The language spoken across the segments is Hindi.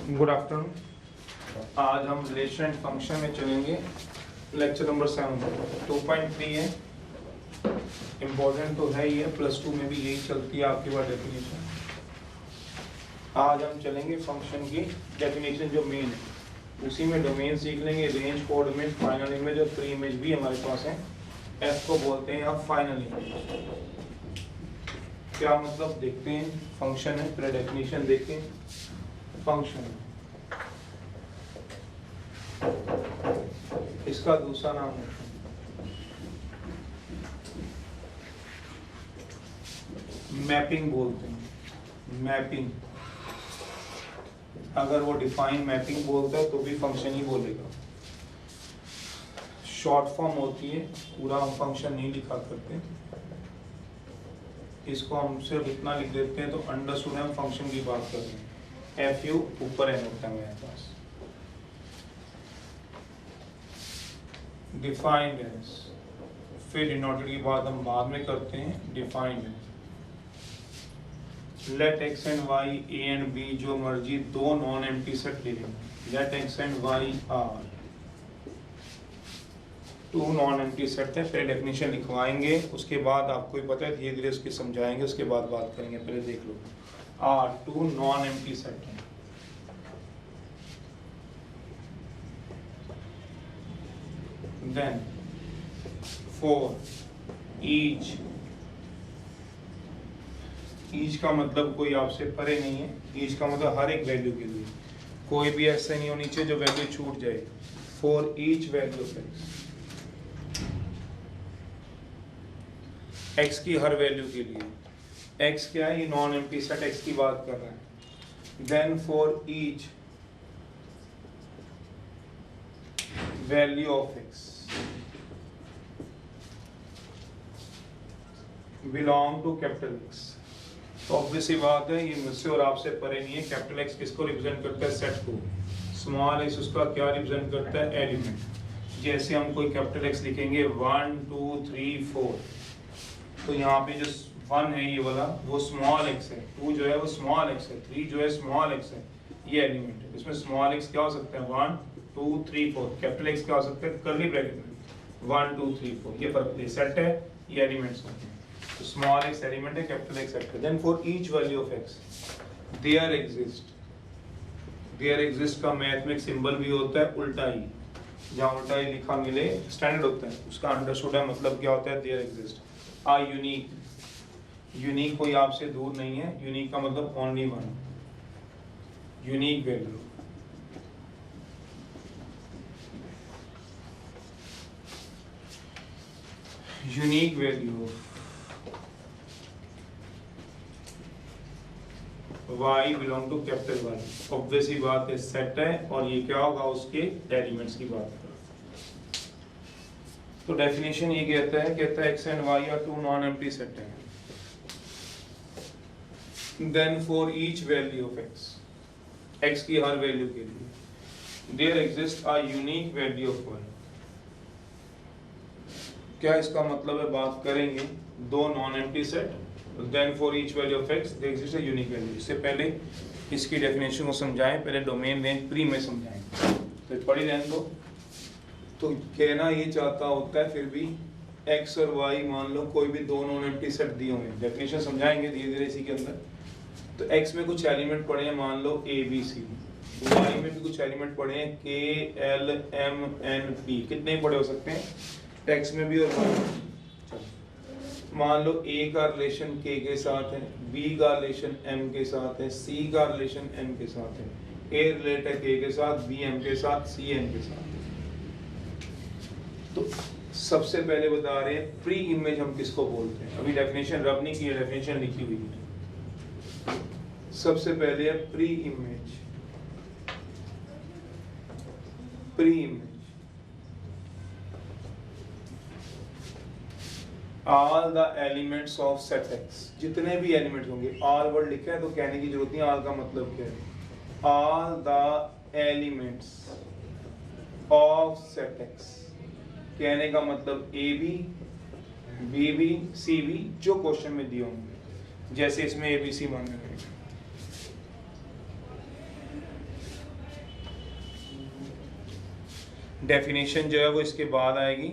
Good afternoon. आज हम रिलेशन एंड फंक्शन में चलेंगे। लेक्चर नंबर 7 2.3 है। इम्पोर्टेंट तो है ही है, +2 में भी यही चलती है आपके पास डेफिनेशन। आज हम चलेंगे फंक्शन की डेफिनेशन जो मेन है, उसी में डोमेन सीख लेंगे, रेंज, कोऑर्डिनेट, फाइनल इमेज और प्री इमेज भी हमारे पास है। एफ को बोलते हैं आप फाइनल इमेज। क्या मतलब देखते हैं। फंक्शन है, पहले डेफिनेशन देखें। फंक्शन इसका दूसरा नाम है मैपिंग बोलते हैं। मैपिंग, अगर वो डिफाइन मैपिंग बोलता है तो भी फंक्शन ही बोलेगा। शॉर्ट फॉर्म होती है, पूरा हम फंक्शन नहीं लिखा करते, इसको हम सिर्फ इतना लिख देते हैं तो अंडरस्टूड हम फंक्शन की बात कर रहे हैं। एफ यू ऊपर एन होता है मेरे पास। डिफाइंड एज, फिर डिनोटेड की बात हम बाद में करते हैं। Defined as let X and Y, A and B, जो मर्जी दो नॉन एम्प्टी सेट ले लेंगे। Let X and Y are two non empty set है। पहले डेफिनेशन लिखवाएंगे, उसके बाद आपको ही पता है धीरे धीरे उसके समझाएंगे, उसके बाद बात करेंगे। पहले देख लो, are two non empty set है। देन फॉर ईच, ईच का मतलब कोई आपसे परे नहीं है। ईच का मतलब हर एक वैल्यू के लिए, कोई भी ऐसे नहीं होनी चाहिए जो वैल्यू छूट जाए। For each value of X, X की हर वैल्यू के लिए। एक्स क्या है, ये नॉन एम्प्टी सेट एक्स की बात कर रहा है। Then for each value of X belong to capital X. तो ऑब्वियस सी बात है, ये मुझसे और आपसे परे नहीं है। कैपिटल एक्स किसको रिप्रेजेंट करता है, सेट को। स्मॉल एक्स उसका क्या रिप्रेजेंट करता है, एलिमेंट। जैसे हम कोई कैपिटल एक्स लिखेंगे 1 2 3 4, तो यहाँ पे जो 1 है ये वाला वो स्मॉल एक्स है, 2 जो है वो स्मॉल एक्स है, 3 जो है स्मॉल एक्स है, ये एलिमेंट है। इसमें स्मॉल एक्स क्या हो सकता है, 1 2 3 4। कैपिटल एक्स क्या हो सकता है, कर्ली ब्रैकेट में 1 2 3 4। ये फर्क है, सेट है, ये एलिमेंट्स होते हैं। तो स्मॉल एक्स एलिमेंट है, कैपिटल एक्स सेट है। Then for each value of X there exist, there exist का मैथ में एक सिंबल भी होता है उल्टा ही, जहाँ उल्टा ही लिखा मिले स्टैंडर्ड होता है, उसका अंडरस्टूड है मतलब क्या होता है, there exist a unique. Unique कोई आपसे दूर नहीं है, यूनिक का मतलब only one, unique value. Unique value y belong to capital Y. Obvious ही बात है, सेट है, और ये क्या होगा, उसके एलिमेंट्स की बात है। तो डेफिनेशन ये कहता है x and y are two non empty set है। Then for each value of x, x की हर वैल्यू के लिए there exist a unique value of y। क्या इसका मतलब है, बात करेंगे दो non empty set, then for each value of x there exist a unique value. इससे पहले इसकी डेफिनेशन को समझाएं, पहले डोमेन रेंज प्री में समझाएं, तो पढ़ी रहने दो। तो कहना ये चाहता होता है फिर भी x और y मान लो कोई भी दो नॉन एम्प्टी सेट दिए हुए हैं, डेफिनेशन समझाएंगे धीरे धीरे इसी के अंदर। तो x में कुछ एलिमेंट पड़े हैं, मान लो a b c, y में भी कुछ एलिमेंट पड़े हैं k l m n p, कितने पड़े हो सकते हैं x में भी और y में। मान लो a का रिलेशन k के साथ है, b का रिलेशन m के साथ है, c का रिलेशन m के साथ है, a रिलेट है k के साथ, b m के साथ, c n के साथ। तो सबसे पहले बता रहे हैं प्री इमेज हम किसको बोलते हैं। अभी डेफिनेशन रब नहीं की है, डेफिनेशन लिखी हुई है। सबसे पहले है pre image. Pre image, all the elements of set x, जितने भी एलिमेंट्स होंगे। ऑल वर्ड लिखा है तो कहने की जरूरत नहीं, ऑल का मतलब क्या है, all the elements of set X. कहने का मतलब A B, B B, C B, जो क्वेश्चन में दिए होंगे, जैसे इसमें ए बी सी मांगा गया। डेफिनेशन जो है वो इसके बाद आएगी,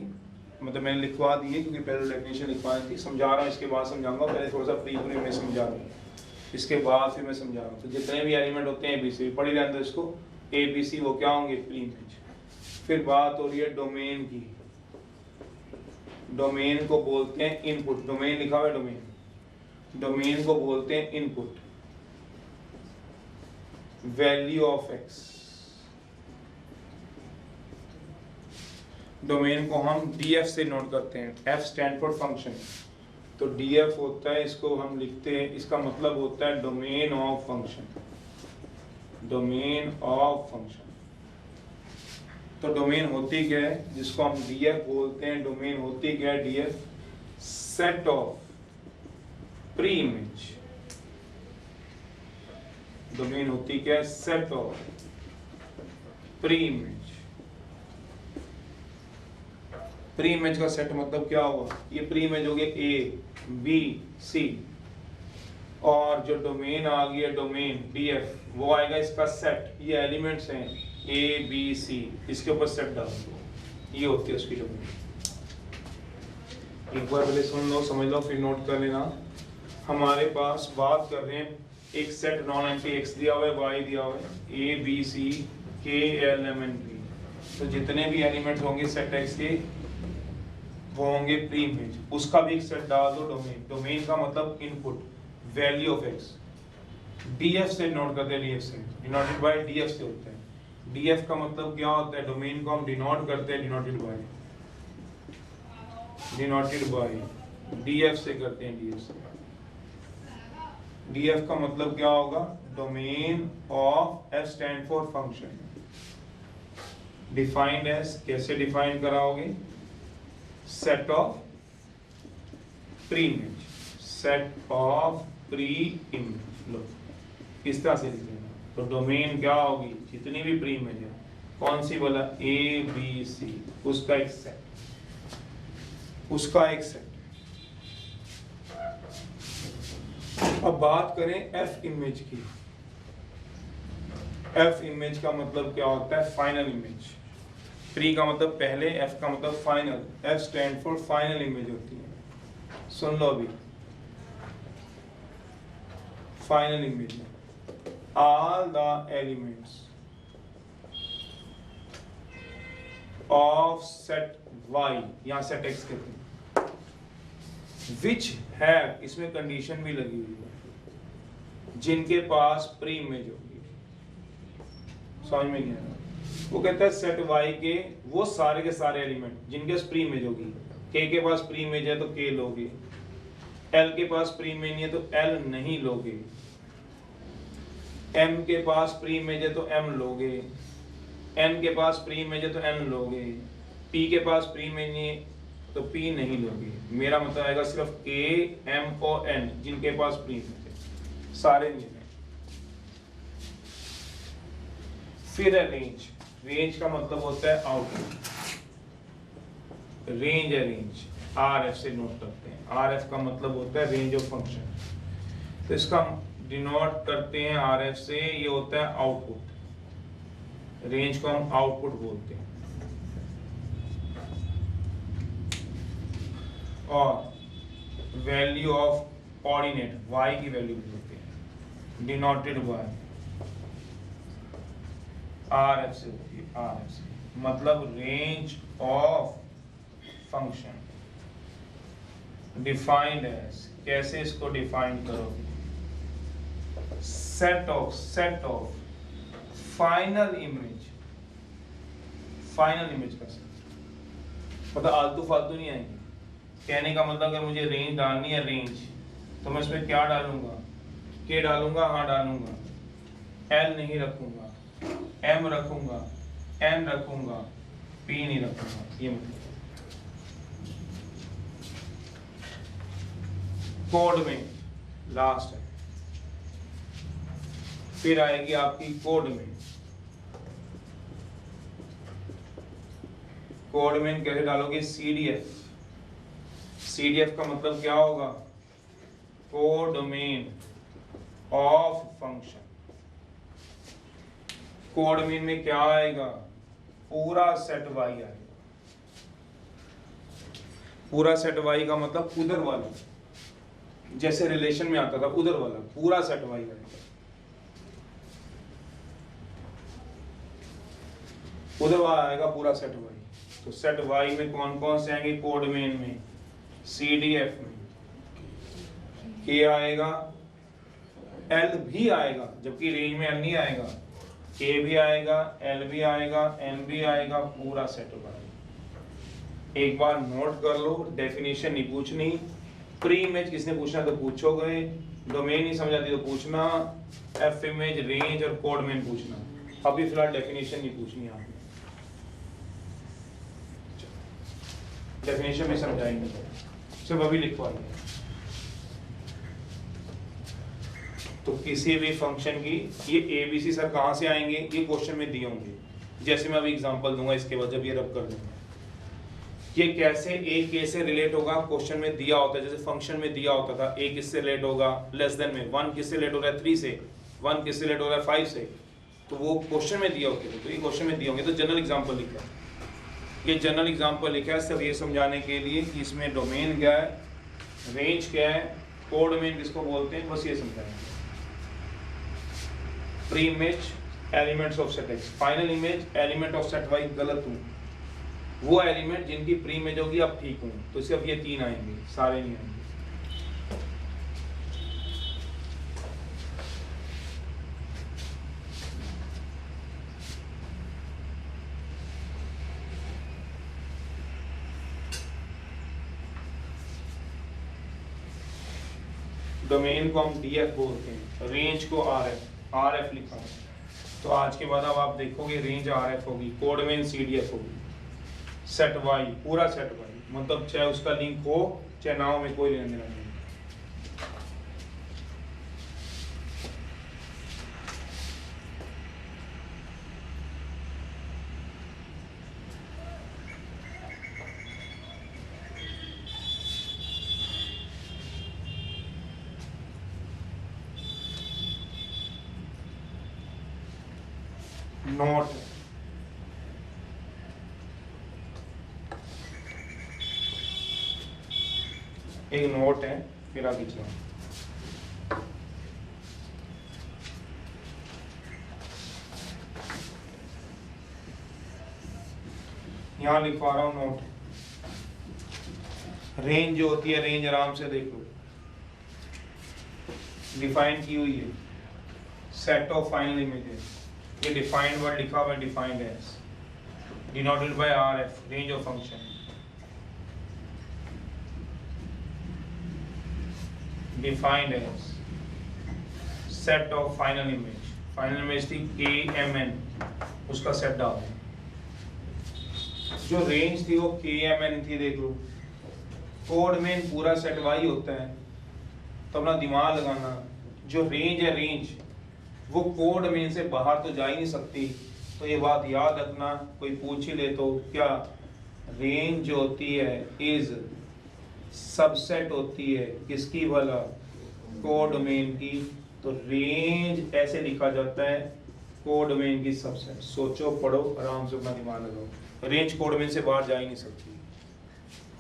मतलब मैंने लिखवा दी है क्योंकि पहले डेफिनेशन लिखवानी थी, समझा रहा हूँ इसके बाद समझाऊंगा, पहले थोड़ा सा प्री में समझा रहा हूँ, इसके बाद फिर मैं समझा रहा हूँ। तो जितने भी एलिमेंट होते हैं ABC पढ़ी रहने दो इसको, ABC वो क्या होंगे, प्री इमेज। फिर बात हो रही है डोमेन की, डोमेन को बोलते हैं इनपुट, डोमेन लिखा हुआ है डोमेन, डोमेन को बोलते हैं input, value of x, domain को हम DF से नोट करते हैं, F स्टैंड फॉर फंक्शन, तो DF होता है, इसको हम लिखते हैं, इसका मतलब होता है domain of function, domain of function. तो डोमेन होती क्या है, जिसको हम DF बोलते हैं, डोमेन होती क्या है DF, set of pre image, domain होती क्या है, set of pre image. Pre image का सेट मतलब क्या हुआ, ये प्री इमेज हो गया ABC, और जो डोमेन आ गया डोमेन DF वो आएगा इसका सेट, ये एलिमेंट्स हैं ABC, इसके ऊपर सेट डाल दो, ये होती है उसकी डोमेन। एक बार पहले सुन लो, समझ लो, फिर नोट कर लेना। हमारे पास बात कर रहे हैं, एक सेट नॉन एम्प्टी X दिया हुआ है, Y दिया हुआ है, ABC K L M N P, तो जितने भी एलिमेंट्स होंगे सेट X के वो होंगे प्री इमेज, उसका भी एक सेट डाल दो डोमेन, डोमेन का मतलब input, value of x, DF से नोट करते हैं, DF से डिनोटेड बाय DF से होता है। DF का मतलब क्या होता है, डोमेन को हम डिनोट करते हैं डिनोटेड बाय DF से करते हैं, DF से। DF का मतलब क्या होगा, domain of F stand for function, defined as, कैसे डिफाइन कराओगे, set of pre image, set of pre image, लो इस तरह से लिख लेना। तो डोमेन क्या होगी, जितनी भी प्री इमेज है, कौन सी बोला, ABC, उसका एक सेट, उसका एक सेट। अब बात करें F इमेज की, F इमेज का मतलब क्या होता है, फाइनल इमेज, प्री का मतलब पहले, F का मतलब final, F stand for final image होती है। सुन लो अभी, फाइनल इमेज है, all the elements of set Y, यहाँ set X कहते हैं, which have, इसमें कंडीशन भी लगी हुई है, जिनके पास प्री इमेज होगी, समझ में नहीं आया, वो कहता है सेट Y के वो सारे के सारे एलिमेंट जिनके पास प्री इमेज होगी, K के पास प्री इमेज है तो K लोगे, L के पास प्री इमेज नहीं है तो L नहीं लोगे, M के पास प्री इमेज है तो M लोगे, N के पास प्री इमेज है तो N लोगे, P के पास प्री इमेज नहीं है तो P नहीं लोगे। मेरा मतलब आएगा सिर्फ K, M और N जिनके पास प्री इमेज है, सारे नहीं है। फिर है रेंज, रेंज का मतलब होता है आउटपुट, रेंज है रेंज, RF से नोट करते हैं, RF का मतलब होता है रेंज ऑफ फंक्शन, तो इसका डिनोट करते हैं RF से, ये होता है आउटपुट, रेंज को हम आउटपुट बोलते हैं। और वैल्यू ऑफ कोऑर्डिनेट Y की वैल्यू बोलते हैं, डिनोटेड बाय RF से होती है, RF से मतलब range of function, defined as, कैसे इसको डिफाइन करोगे, set of final image, final image का सेट, मतलब आलतू फालतू नहीं आएंगे। कहने का मतलब अगर मुझे रेंज डालनी है, रेंज, तो मैं इसमें क्या डालूंगा, K डालूंगा, हाँ डालूंगा, L नहीं रखूंगा, M रखूंगा, N रखूंगा, P नहीं रखूंगा, ये मतलब कोड में लास्ट है। फिर आएगी आपकी कोड में, कोड में कैसे डालोगे, CDF, CDF का मतलब क्या होगा, कोडोमेन ऑफ फंक्शन, कोडोमेन में क्या आएगा, पूरा सेट वाई आएगा। पूरा सेट वाई का मतलब उधर वाला, जैसे रिलेशन में आता था उधर वाला पूरा सेट वाई आएगा। उधर वाला आएगा पूरा सेट वाई। तो सेट वाई में कौन कौन से आएंगे? कोड मेन में, CDF में के आएगा, L भी आएगा, जबकि रेंज में L नहीं आएगा। K भी आएगा, L भी आएगा, N भी आएगा, पूरा सेट वाई। एक बार नोट कर लो, डेफिनेशन नहीं पूछनी। प्री इमेज किसने पूछना तो पूछोगे, डोमेन नहीं समझ आती तो पूछना, एफ इमेज, रेंज और कोड मेन पूछना। अभी फिलहाल डेफिनेशन नहीं पूछनी आपने, डेफिनेशन में समझाएंगे, सिर्फ अभी लिखवाइए। तो किसी भी फंक्शन की ये ABC सर कहाँ से आएंगे? ये क्वेश्चन में दिए होंगे। जैसे मैं अभी एग्जांपल दूंगा, इसके बाद जब ये रब कर दूंगा ये कैसे A K से रिलेट होगा, क्वेश्चन में दिया होता है। जैसे फंक्शन में दिया होता था A किससे रिलेट होगा, लेस देन में 1 किससे रिलेट हो रहा है 3 से, 1 किससे रिलेट हो रहा है 5 से, तो वो क्वेश्चन में दिया होते थे। तो ये क्वेश्चन में दिए होंगे। तो जनरल एग्जांपल लिखा है, ये जनरल एग्जांपल लिखा है सिर्फ ये समझाने के लिए कि इसमें डोमेन क्या है, रेंज क्या है, कोड मेन किसको बोलते हैं, बस ये समझाएंगे। Pre image elements of set X, final image element of set Y गलत हूँ, वो एलिमेंट जिनकी प्री इमेज होगी अब ठीक हूँ। तो सिर्फ ये 3 आएंगे, सारे नहीं आएंगे। डोमेन को हम DF बोलते हैं, रेंज को RF लिखा है। तो आज के बाद अब आप देखोगे रेंज RF होगी, कोड मेन CDF होगी, सेट वाई पूरा सेट वाई, मतलब चाहे उसका लिंक हो चाहे ना हो, में कोई लेना देना नहीं। नोट एक नोट है, फिर आगे चलो। यहां लिखवा रहा हूं नोट। रेंज जो होती है, रेंज आराम से देख लो, डिफाइन की हुई है, सेट ऑफ फाइनल इमेजेस। ये डिफाइंड वर्ड लिखा हुआ है, defined as, denoted by RF, range of function. Defined as set of final image, final image थी KMN, उसका सेट डाल दें। जो रेंज थी वो KMN थी, देख लो। कोड में पूरा सेट वाई होता है, तो अपना दिमाग लगाना, जो रेंज है रेंज वो कोड में से बाहर तो जा ही नहीं सकती। तो ये बात याद रखना, कोई पूछ ही ले तो क्या रेंज जो होती है इज सबसेट होती है किसकी वाला, कोडोमेन की। तो रेंज ऐसे लिखा जाता है, कोडोमेन की सबसेट। सोचो, पढ़ो, आराम से अपना दिमाग लगाओ। रेंज कोडोमेन से बाहर जा ही नहीं सकती,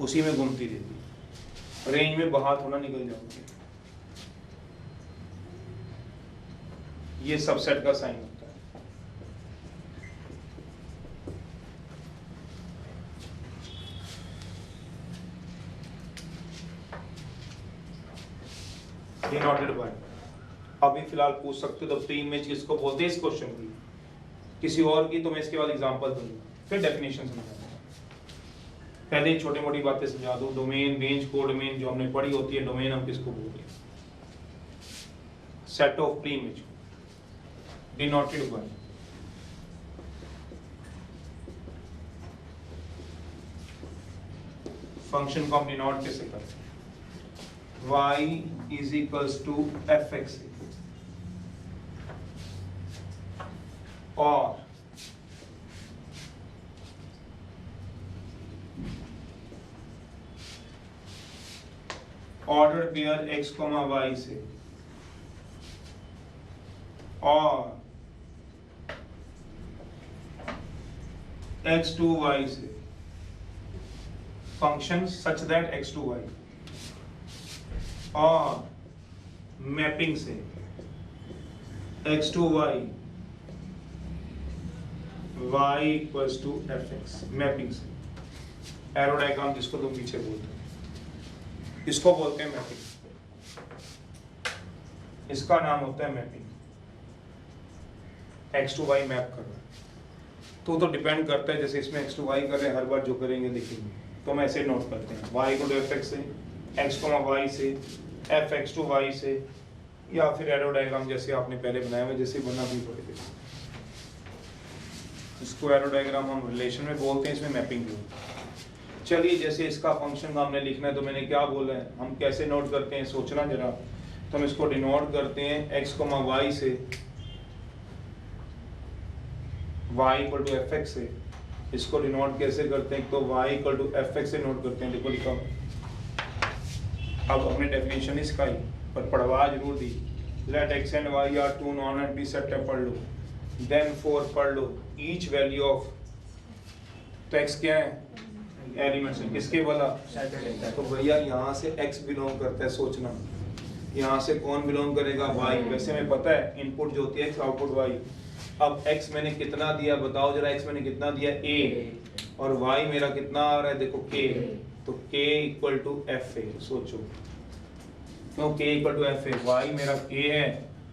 उसी में घूमती रहती। रेंज में बाहर थोड़ा निकल जाओगे, ये सबसेट का साइन होता है। Denoted by. अभी फिलहाल पूछ सकते हो तो प्री इमेज किसको बोलते हैं इस क्वेश्चन की, किसी और की तो मैं इसके बाद एग्जांपल दूंगा, फिर डेफिनेशन समझाऊंगा। पहले छोटी मोटी बातें समझा दो। डोमेन, रेंज, कोडोमेन जो हमने पढ़ी होती है, डोमेन हम किसको बोलते हैं, set of pre image denoted by. Function को हम डिनोट कैसे करते हैं, y is equals to fx और ऑर्डर पेयर x, y से, और एक्स टू वाई से function such that X to Y और मैपिंग से X to Y y equals to F X, mapping से एरो डायग्राम जिसको तुम पीछे बोलते हो इसको बोलते हैं मैपिंग, इसका नाम होता है mapping. x to y map कर रहा है तो डिपेंड करता है, जैसे इसमें x टू y कर रहे हैं, हर बार जो करेंगे देखेंगे तो हम ऐसे नोट करते हैं y equal to F X से, x y से, एफ एक्स टू y से, या फिर एरो डायग्राम जैसे आपने पहले बनाया हुआ जैसे बना भी पड़ेगा। इसको एरो डायग्राम हम रिलेशन में बोलते हैं, इसमें मैपिंग भी होती है। चलिए जैसे इसका फंक्शन हमने लिखना है तो मैंने क्या बोला है, हम कैसे नोट करते हैं सोचना जरा। तो हम इसको डिनोट करते हैं x y से, y equal to F X से। इसको डिनोट कैसे करते हैं, तो y equal to F X से नोट करते हैं। देखो लिखा, अब हमने डेफिनेशन इसका ही पर पढ़वा जरूर दी। Let x and y are two non empty set है, पढ़ लो। देन फोर पढ़ लो ईच वैल्यू ऑफ, तो x क्या है एलिमेंट्स, किसके वाला, तो भैया यहाँ से x बिलोंग करता है, सोचना यहाँ से कौन बिलोंग करेगा, y। वैसे में पता है इनपुट जो होती है x, आउटपुट y। अब x मैंने कितना दिया बताओ जरा, x मैंने कितना दिया a, और y मेरा कितना आ रहा है देखो k, तो k equal to F A. सोचो क्यों k equal to F A, y मेरा k है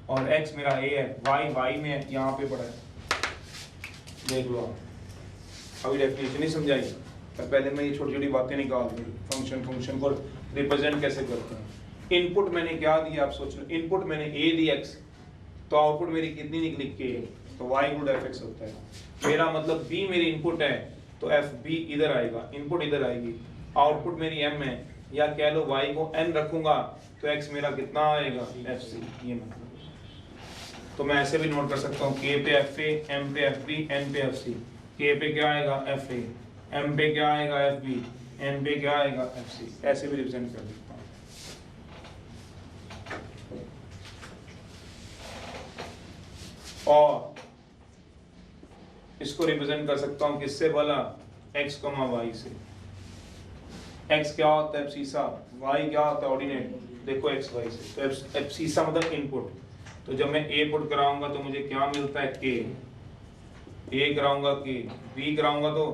और x मेरा a है, y में है, यहाँ पे पड़ा है। देख लो आप अभी डेफिनेशन नहीं समझाई, पर पहले मैं ये छोटी छोटी बातें निकाल दूँ। फंक्शन को रिप्रेजेंट कैसे करते हैं। इनपुट मैंने क्या दिया आप सोच लो, इनपुट मैंने a दी x, तो आउटपुट मेरी कितनी निकली k, तो y equal to F X होता है। मेरा मतलब b मेरी इनपुट है तो एफ बी इधर आएगा, इनपुट इधर आएगी। आउटपुट मेरी m है, या कह लो y को n रखूंगा तो x मेरा कितना आएगा एफ सी, ये मतलब। तो मैं ऐसे भी नोट कर सकता हूँ k पे एफ ए, m पे एफ बी, n पे एफ सी। k पे क्या आएगा एफ ए, m पे क्या आएगा एफ बी, n पे क्या आएगा एफ सी। ऐसे भी रिप्रेजेंट कर सकता हूँ। और इसको रिप्रेजेंट कर सकता हूँ किससे भला, x, y से। x क्या होता है एब्सिसा, y क्या होता है ऑर्डिनेट, देखो x y से। तो एब्सिसा मतलब इनपुट, तो जब मैं a पुट कराऊंगा तो मुझे क्या मिलता है k, a कराऊंगा k, b कराऊंगा तो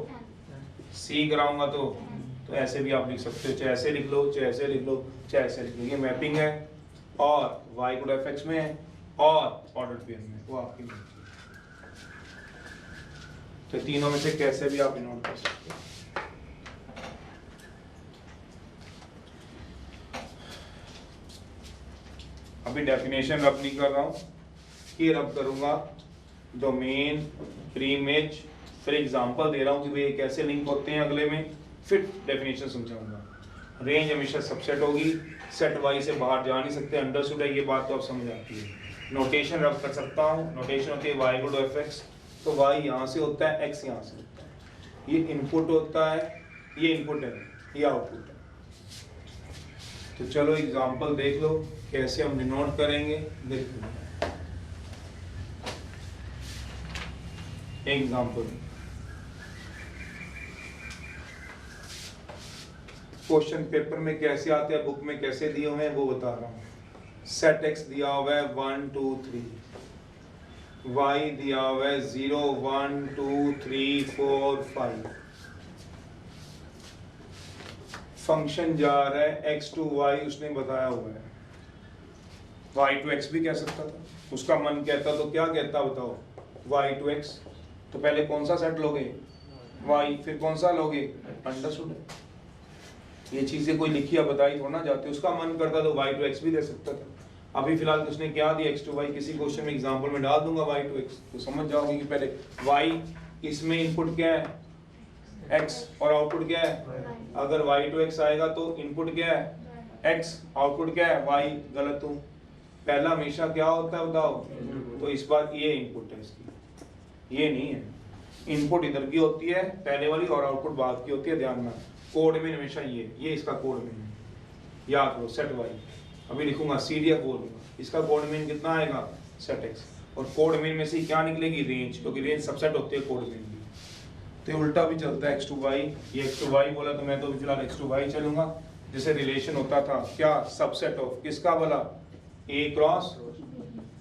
c कराऊंगा तो ऐसे भी आप लिख सकते हो, चाहे ऐसे लिख लो, चाहे ऐसे लिख लो, चाहे ऐसे लिख लो। ये मैपिंग है और y को एफ एक्स में है और ऑर्डर पेयर में, वो आपकी मर्जी है। तो तीनों में से कैसे भी आप नोट कर सकते हो। अभी डेफिनेशन रब नहीं कर रहा हूँ, ये रब करूंगा डोमेन, प्रीइमेज, फिर एग्जांपल दे रहा हूँ कि भाई कैसे लिंक होते हैं अगले में, फिर डेफिनेशन समझाऊंगा। रेंज हमेशा सबसेट होगी, सेट वाई से बाहर जा नहीं सकते, अंडरस्टूड है, ये बात तो आप समझ आती है। नोटेशन रब कर सकता हूँ, नोटेशन होती है y equal to F X, तो y यहाँ से होता है, x यहाँ से होता है। ये इनपुट होता है, ये इनपुट है, ये आउटपुट है। तो चलो एग्जांपल देख लो कैसे हम डिनोट करेंगे, देख लो एग्जांपल। क्वेश्चन पेपर में कैसे आते हैं, बुक में कैसे दिए हुए हैं वो बता रहा हूँ। सेट x दिया हुआ है 1 2 3, y दिया हुआ है 0 1 2 3 4 5। फंक्शन जा रहा है x टू y, उसने बताया हुआ है। y टू x भी कह सकता था, उसका मन कहता तो क्या कहता बताओ, y टू x। तो पहले कौन सा सेट लोगे, y, फिर कौन सा लोगे, अंडरस्टूड है। ये चीजें कोई लिखी या बताई थोड़ा ना जाती, उसका मन करता तो y टू x भी दे सकता था। अभी फिलहाल उसने क्या दिया, x टू y, किसी क्वेश्चन में एग्जांपल में डाल दूंगा y टू x, तो समझ जाओगे कि पहले y, इसमें इनपुट क्या है x और आउटपुट क्या है। अगर y टू x आएगा तो इनपुट क्या है x, आउटपुट क्या है y। गलत हूँ, पहला हमेशा क्या होता है बताओ, तो इस बार ये इनपुट है इसकी, ये नहीं है। इनपुट इधर की होती है पहले वाली और आउटपुट बाद की होती है, ध्यान में। कोड में हमेशा ये इसका कोड में है, याद करो सेट वाई। अभी लिखूंगा सीरिया कोड, इसका कोड मीन कितना आएगा सेट एक्स, और कोड मीन में से क्या निकलेगी रेंज, क्योंकि रेंज सबसेट होती है कोड मीन की। तो उल्टा भी चलता है x टू y, ये x टू y बोला तो मैं तो फिलहाल x टू y चलूंगा। जैसे रिलेशन होता था क्या, सबसेट ऑफ किसका बोला, a क्रॉस,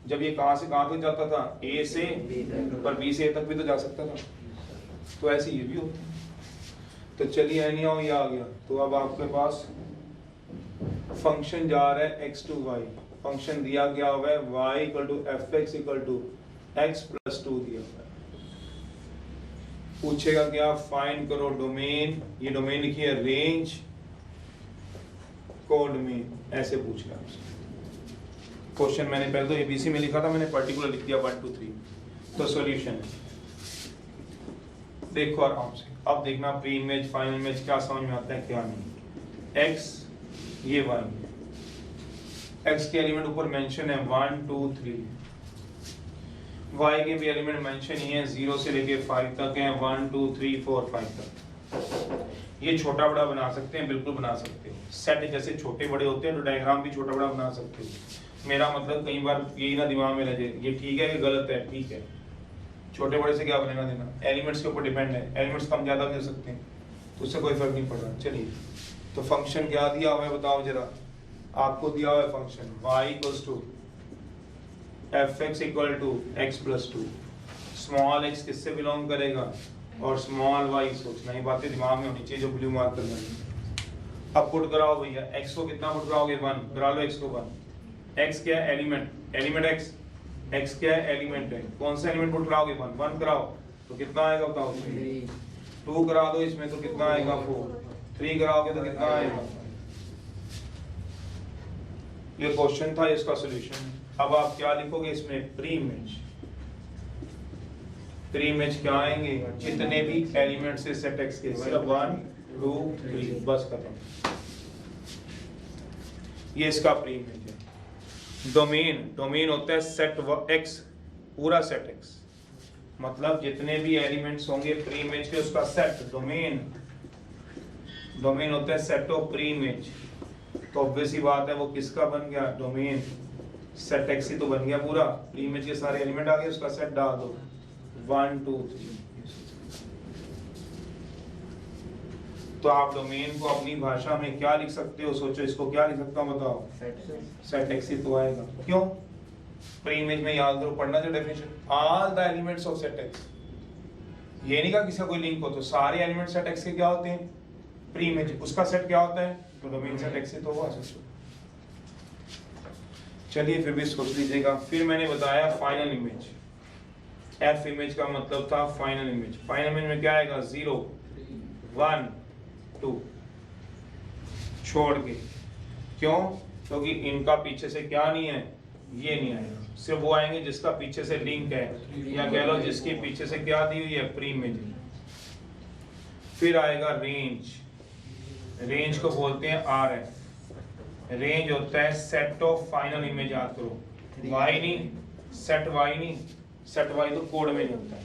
जब ये कहां से कहां तक जाता था, a से, पर b से a तक भी तो जा सकता था, तो ऐसे ये भी होता है। तो चलिए एनी हाउ ये आ गया। तो अब आपके पास फंक्शन जा रहा है x टू y, फंक्शन दिया गया हुआ है y equal to F X equal to X plus 2 दिया हुआ है। पूछेगा क्या, फाइंड करो डोमेन, ये डोमेन लिखिए रेंज कोडोमेन, ऐसे पूछ रहा है क्वेश्चन। मैंने पहले तो एबीसी में लिखा था, मैंने पर्टिकुलर लिख दिया 1 2 3। तो सॉल्यूशन देखो आराम से, अब देखना प्री इमेज फाइनल इमेज क्या समझ में आता है क्या नहीं। x ये y, x के एलिमेंट ऊपर मेंशन है 1 2 3, y के भी एलिमेंट मेंशन ही है 0 से लेके 5 तक है, 1 2 3 4 5 तक। ये छोटा बड़ा बना सकते हैं, बिल्कुल बना सकते हो। सेट जैसे छोटे बड़े होते हैं तो डायग्राम भी छोटा बड़ा बना सकते हो। मेरा मतलब कई बार यही ना दिमाग में रह जाए, ये ठीक है कि गलत है, ठीक है, छोटे बड़े से क्या बनेगा देना, एलिमेंट्स के ऊपर डिपेंड है, एलिमेंट्स कम ज्यादा कर सकते हैं, तो उससे कोई फर्क नहीं पड़ रहा। चलिए तो फंक्शन क्या दिया हुआ है बताओ जरा, आपको दिया हुआ है function y equals to F X equal to X plus 2, small x किससे बिलोंग करेगा और स्मॉल y, सोचना ये बातें दिमाग में होनी चाहिए जो ब्लू मार्क करना है। अब पुट कराओ भैया, x को कितना पुट कराओगे 1, करा लो x को 1, x क्या है एलिमेंट, एलिमेंट x क्या है एलिमेंट है, कौन सा एलिमेंट पुट कराओगे 1, 1 कराओ तो कितना आएगा बताओ, 2 करा दो इसमें तो कितना आएगा 4, 3 कराओगे तो कितना आएगा। ये क्वेश्चन था, इसका सॉल्यूशन। अब आप क्या लिखोगे इसमें, प्री इमेज, प्री इमेज क्या आएंगे, जितने भी एलिमेंट से सेट x के, सिर्फ 1 2 3 बस खत्म। ये इसका प्री इमेज है। डोमेन, डोमेन होता है सेट x, पूरा सेट x, मतलब जितने भी एलिमेंट्स होंगे प्री इमेज के उसका सेट, डोमेन, डोमेन होता है सेट ऑफ प्री इमेज। तो ऑब्वियस ही बात है वो किसका बन गया, डोमेन, सेट x ही तो बन गया पूरा, प्री इमेज के सारे एलिमेंट आ गए, उसका सेट डाल दो 1 2 3। तो आप डोमेन को अपनी भाषा में क्या लिख सकते हो, सोचो इसको क्या लिख सकता हूँ बताओ, सेट x ही तो आएगा। क्यों, प्री इमेज में याद करो, पढ़ना जो definition, all the elements of set x, ये नहीं कहा किसी का कोई लिंक हो, तो सारे एलिमेंट सेट x के क्या होते हैं, प्री इमेज, उसका सेट क्या होता है, तो डोमेन सेट x ही तो हुआ। सोचो, चलिए फिर भी सोच लीजिएगा। फिर मैंने बताया फाइनल इमेज, एफ इमेज का मतलब था फाइनल इमेज। फाइनल इमेज में क्या आएगा, 0 1 2 छोड़ के, क्यों, क्योंकि इनका पीछे से क्या नहीं है, ये नहीं आएगा, सिर्फ वो आएंगे जिसका पीछे से लिंक है, या कह लो जिसके पीछे से क्या दी हुई है, प्री इमेज। फिर आएगा रेंज, रेंज को बोलते हैं RF, रेंज होता है सेट ऑफ फाइनल इमेज, याद करो, y नहीं, सेट y नहीं, सेट y तो कोड में नहीं होता है,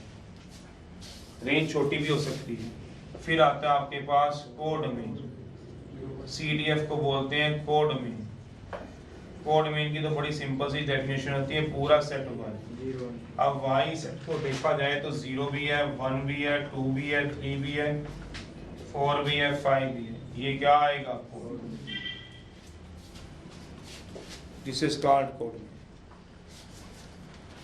रेंज छोटी भी हो सकती है। फिर आता है आपके पास कोड में, CDF को बोलते हैं कोड में। कोड में की तो बड़ी सिंपल सी डेफिनेशन होती है, पूरा सेट होगा। अब y सेट को देखा जाए तो 0 भी है, 1 भी है, 2 भी है, 3 भी है, 4 भी है, 5 भी है, ये क्या आएगा, code. This is called code.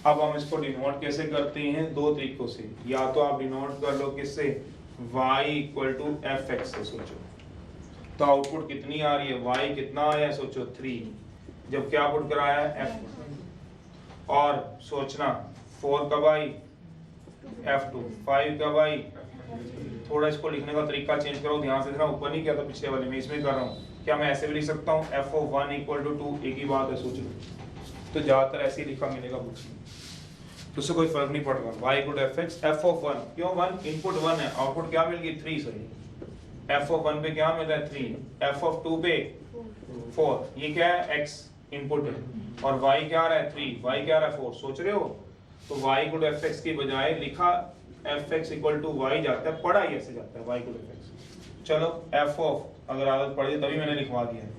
अब हम इसको डिनोट कैसे करते हैं, 2 तरीकों से, या तो आप डिनोट कर लो किससे, y equal to F X से। सोचो तो आउटपुट कितनी आ रही है, y कितना आया है, सोचो 3, जब क्या पुट कराया है f, और सोचना 4 कब आई, f2, 5 कब आई। थोड़ा इसको लिखने का तरीका चेंज करो, ध्यान से देखना, ऊपर नहीं किया था पिछले वाले में, इसमें कर रहा हूँ। क्या मैं ऐसे भी लिख सकता हूँ, f of 1 इक्वल टू 2, एक ही बात है, सोच लो, तो ज्यादातर ऐसे ही लिखा मिलेगा बुक्स में, तो उससे कोई फर्क नहीं पड़ रहा। y equal to F X, f of 1, क्यों 1, इनपुट 1 है, आउटपुट क्या मिल गई 3, सॉरी, f of 1 पे क्या मिल रहा है 3, f of 2 पे 4, ये क्या है x इनपुट है, और y क्या आ रहा है 3, y क्या आ रहा है 4, सोच रहे हो। तो y equal to F X की बजाय लिखा F X equal to y जाता है, पढ़ा ही ऐसे जाता है, y equal to F X. चलो f of, अगर आदत पड़ी तभी मैंने लिखवा दिया है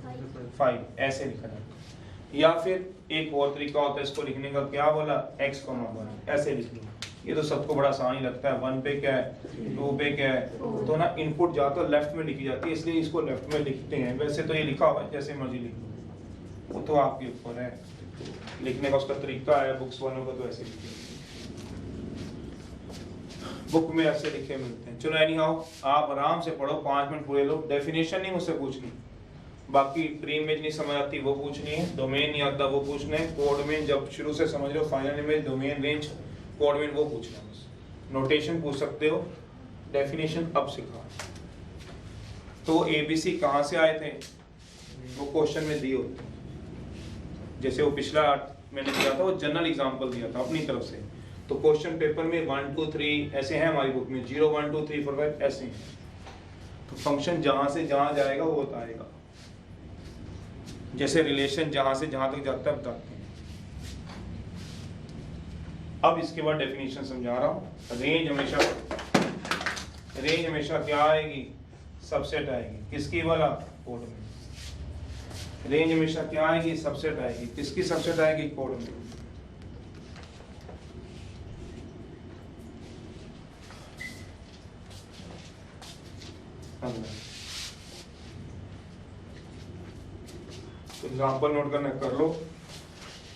5, ऐसे लिखा जाता है। या फिर एक और तरीका होता है इसको लिखने का, क्या बोला, x, 1 ऐसे लिख लो, ये तो सबको बड़ा आसान ही लगता है, 1 पे क्या है, 2 पे क्या है, तो ना इनपुट जा तो लेफ्ट में लिखी जाती है, इसलिए इसको लेफ्ट में लिखते हैं। वैसे तो ये लिखा हुआ है जैसे मर्जी लिखो, वो तो आपके ऊपर है, लिखने का उसका तरीका है। बुक्स वालों का तो ऐसे लिखे, बुक में ऐसे लिखे मिलते हैं। चलो एनी हाउ आप आराम से पढ़ो, 5 मिनट पूरे लो। डेफिनेशन नहीं मुझसे पूछनी, बाकी प्री इमेज नहीं समझ आती वो पूछनी है, डोमेन नहीं आता वो पूछना है, कोड में जब शुरू से समझ लो, final image, domain, range, codomain वो पूछना है बस। नोटेशन पूछ सकते हो, डेफिनेशन अब सिखा। तो एबीसी कहाँ से आए थे वो क्वेश्चन में दिए होते हैं। जैसे वो पिछला मैंने दिया था, वो जनरल एग्जांपल दिया था अपनी तरफ से। तो क्वेश्चन पेपर में 1 2 3 ऐसे हैं, हमारी बुक में 0 1 2 3 4 5 ऐसे हैं। तो फंक्शन जहां से जहां जाएगा वो बताएगा, जैसे रिलेशन जहां से जहां तक जाता है बताते हैं। अब इसके बाद डेफिनेशन समझा रहा हूं। रेंज हमेशा क्या आएगी, सबसेट आएगी। किसकी वाला, कोड में। रेंज हमेशा क्या आएगी, सबसेट आएगी। किसकी सबसेट आएगी, कोड में। एग्जाम्पल नोट करना कर लो।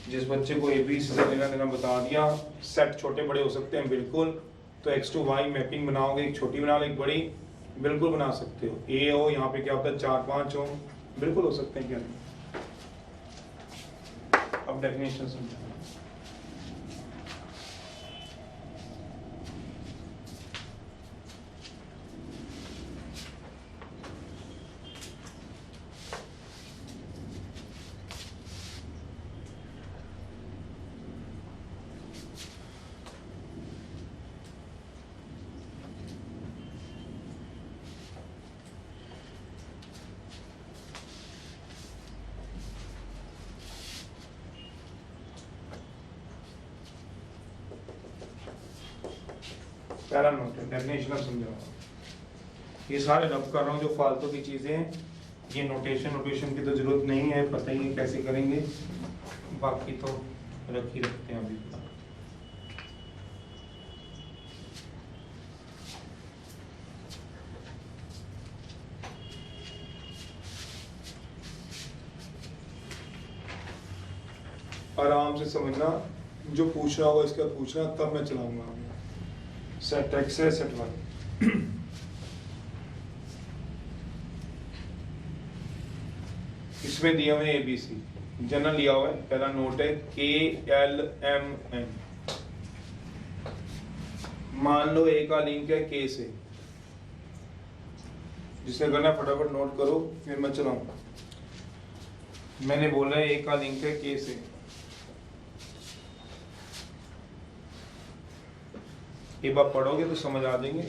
जिस बच्चे को एबीसी से लेना देना बता दिया, सेट छोटे बड़े हो सकते हैं बिल्कुल। तो x to y मैपिंग बनाओगे, एक छोटी बना लो एक बड़ी, बिल्कुल बना सकते हो। ए हो, यहाँ पे क्या होता है 4 5 हो, बिल्कुल हो सकते हैं, क्या नहीं। अब डेफिनेशन समझो। पहला नोट है, डेफिनेशन समझाऊंगा। ये सारे रब कर रहा हूँ जो फालतू की चीजें हैं, ये नोटेशन की तो जरूरत नहीं है, पता ही है कैसे करेंगे, बाकी तो रख ही रखते हैं अभी। आराम से समझना, जो पूछ रहा होगा इसका पूछना, तब मैं चलाऊंगा। सेट एक्स है, सेट वाई। इसमें दिया हुआ है एबीसी, जनरल लिया हुआ है। पहला नोट है KLMN। मान लो ए का लिंक है के से, जिसने करना फटाफट नोट करो, फिर मैं चलाऊं। मैंने बोला है ए का लिंक है के से। एक बार पढ़ोगे तो समझ आ जाएंगे,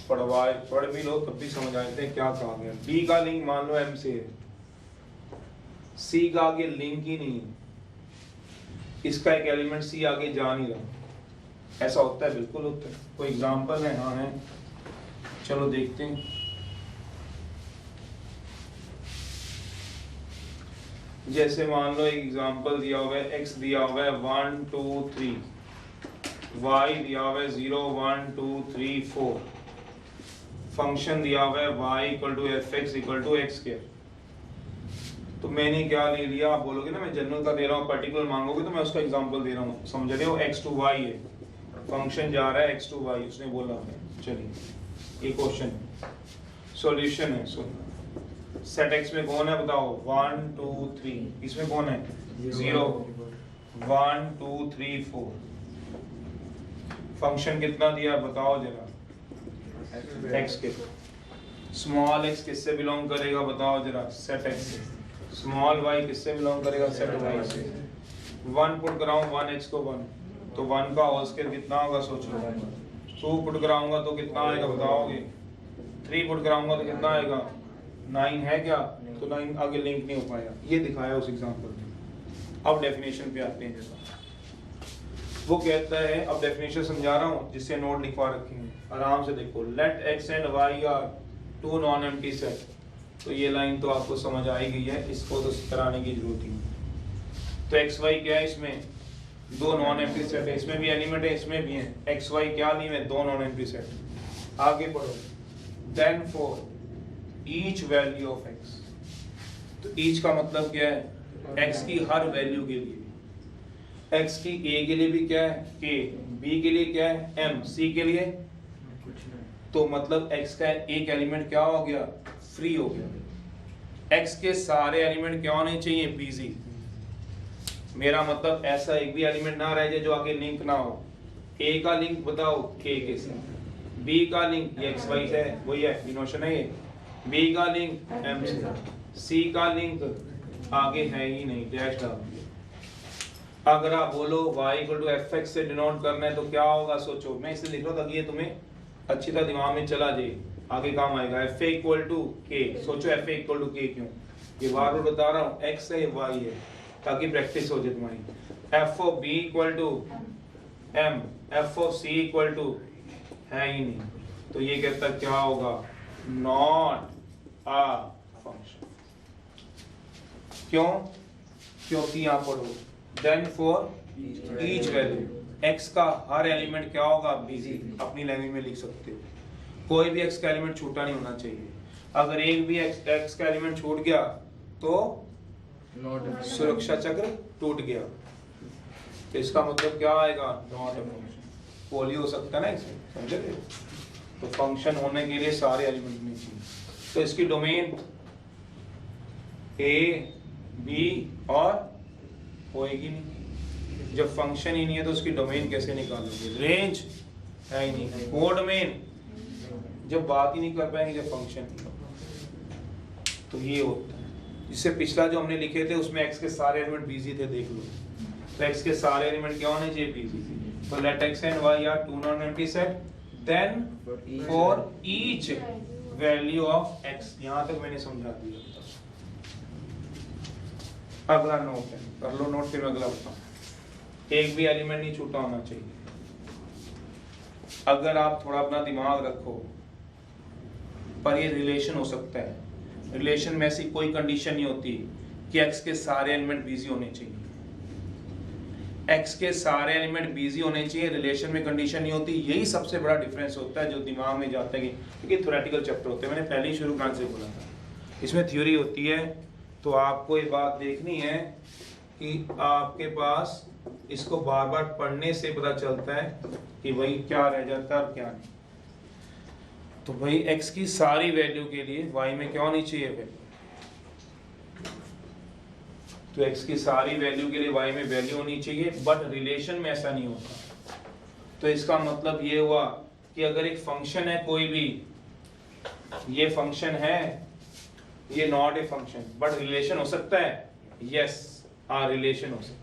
पढ़ भी लो तब भी समझ आ जाते हैं क्या कहा गया। बी का लिंक मान लो एम से है, सी का आगे लिंक ही नहीं है, इसका एक एलिमेंट सी आगे जा नहीं रहा। ऐसा होता है, बिल्कुल होता है। कोई एग्जांपल है? हाँ है, चलो देखते हैं। जैसे मान लो एक एग्जांपल दिया हुआ है, एक्स दिया हुआ है 1 2 3, y दिया हुआ है 0 1 2 3 4, फंक्शन दिया हुआ है y equal to F X equal to X square. तो मैंने क्या ले लिया, आप बोलोगे ना मैं जनरल का दे रहा हूँ, पर्टिकुलर मांगोगे तो मैं उसका एग्जांपल दे रहा हूँ, समझ रहे हो। x टू y है, फंक्शन जा रहा है x टू y, उसने बोला है। चलिए ये क्वेश्चन सॉल्यूशन है। सुन, सेट x में कौन है बताओ, 1 2 3, इसमें कौन है 0 1 2 3 4। फंक्शन कितना दिया बताओ जरा, x के। स्मॉल x किससे बिलोंग करेगा बताओ जरा, सेट x से। स्मॉल y किससे बिलोंग करेगा, सेट y से। 1 पुट कराऊं 1x को 1, तो 1 का होल स्क्वायर कितना होगा सोचो। 2 पुट कराऊंगा तो कितना आएगा बताओगे। 3 पुट कराऊंगा तो कितना आएगा, 9 है क्या, तो 9 आगे लिंक नहीं हो पाया। ये दिखाया उस एग्जांपल में। अब डेफिनेशन पे आते हैं। जैसा वो कहता है, अब डेफिनेशन समझा रहा हूँ जिससे नोट लिखवा रखे हैं, आराम से देखो। Let x and y are 2 non empty set. तो ये लाइन तो आपको समझ आ ही गई है, इसको तो कराने की जरूरत ही नहीं। तो x y क्या है इसमें, दो नॉन एम्प्टी सेट है, इसमें भी एलिमेंट है, इसमें भी है, एक्स वाई क्या ली है, दो नॉन एम्प्टी सेट। आगे पढ़ो, then for each value of X, तो ईच का मतलब क्या है, एक्स की हर वैल्यू के लिए, एक्स की ए के लिए भी क्या है ए, बी के लिए क्या है एम, सी के लिए तो मतलब एक्स का एक एलिमेंट क्या हो गया, फ्री हो गया। एक्स के सारे एलिमेंट क्या होने चाहिए, बिजी। मेरा मतलब ऐसा एक भी एलिमेंट ना रह जाए जो आगे लिंक ना हो। ए का लिंक बताओ के के साथ, बी का लिंक ये एक्स वाई है, वही है डिनोशन है ये, बी का लिंक एम से, सी का लिंक आगे है ही नहीं, डैश डाल दिया। अगर आप बोलो y equal to F X से डिनोट करना है तो क्या होगा, सोचो, मैं इसे लिख रहा हूँ ताकि ये तुम्हें अच्छी तरह दिमाग में चला जाए, आगे काम आएगा। एफ ए इक्वल टू के, सोचो एफ ए इक्वल टू के क्यों, ये बार बार बता रहा हूँ, एक्स है वाई है, ताकि प्रैक्टिस हो जाए तुम्हारी। F of B equal to M, F of C equal to है ही नहीं, तो ये कहता क्या होगा, नॉट अ फंक्शन। क्यों, क्योंकि यहाँ पढ़ो, then for each value, X का हर एलिमेंट क्या होगा, बिजी, अपनी लैंग्वेज में लिख सकते हो, कोई भी एक्स का एलिमेंट छूटा नहीं होना चाहिए। अगर एक भी एक्स का एलिमेंट छूट गया तो सुरक्षा चक्र टूट गया, तो इसका मतलब क्या आएगा, नॉट अ फंक्शन। पोलियो हो सकता है ना इसमें, समझे? तो फंक्शन होने के लिए सारे एलिमेंट नहीं चाहिए, तो इसकी डोमेन ए बी और होएगी नहीं, जब फंक्शन ही नहीं है तो उसकी डोमेन कैसे निकालोगे, रेंज है ही नहीं, कोडोमेन जब बात ही नहीं कर पाएंगे जब फंक्शन नहीं हो, तो ये होता है। इससे पिछला जो हमने लिखे थे उसमें एक्स के सारे एलिमेंट बिजी थे, देख लो, तो एक्स के सारे एलिमेंट क्या होने चाहिए, बिजी। तो let X and Y are two non empty set, then for each value of X, यहां तक मैंने समझा दिया। अगला नोट है, कर लो नोट, फिर अगला बताऊं। एक भी एलिमेंट नहीं छूटा होना चाहिए। अगर आप थोड़ा अपना दिमाग रखो, पर ये रिलेशन हो सकता है, रिलेशन में ऐसी कोई कंडीशन नहीं होती कि एक्स के सारे एलिमेंट बिजी होने चाहिए। एक्स के सारे एलिमेंट बिजी होने चाहिए, रिलेशन में कंडीशन नहीं होती। यही सबसे बड़ा डिफरेंस होता है जो दिमाग में जाता है, क्योंकि थ्योरेटिकल चैप्टर होते हैं, मैंने पहले ही शुरू करने से बोला था, इसमें थ्योरी होती है। तो आपको ये बात देखनी है कि आपके पास इसको बार बार पढ़ने से पता चलता है कि भाई क्या रह जाता है और क्या नहीं। तो भाई x की सारी वैल्यू के लिए y में क्या होनी चाहिए वैल्यू, तो x की सारी वैल्यू के लिए y में वैल्यू होनी चाहिए, बट रिलेशन में ऐसा नहीं होता। तो इसका मतलब ये हुआ कि अगर एक फंक्शन है कोई भी, ये फंक्शन है, ये not a function, but relation हो सकता है, यस, हाँ रिलेशन हो सकता है।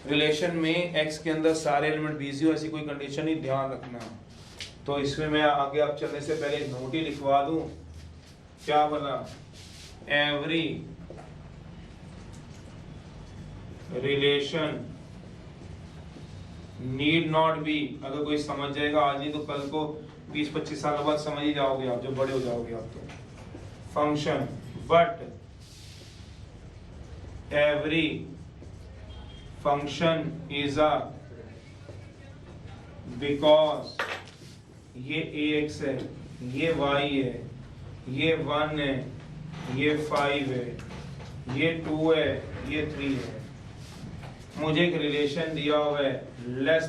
रिलेशन में x के अंदर सारे एलिमेंट बिजी हो, ऐसी कोई कंडीशन नहीं, ध्यान रखना। तो इसमें मैं आगे आप चलने से पहले एक नोट ही लिखवा दूं, क्या बना, every relation need not be, अगर कोई समझ जाएगा आज ही तो कल को 20-25 साल बाद समझ ही जाओगे आप, जब बड़े हो जाओगे आप तो, function, but every function is a, because ये ax है, ये y है, ये 1 है, ये 5 है, ये 2 है, ये 3 है, मुझे एक रिलेशन दिया हुआ है लेस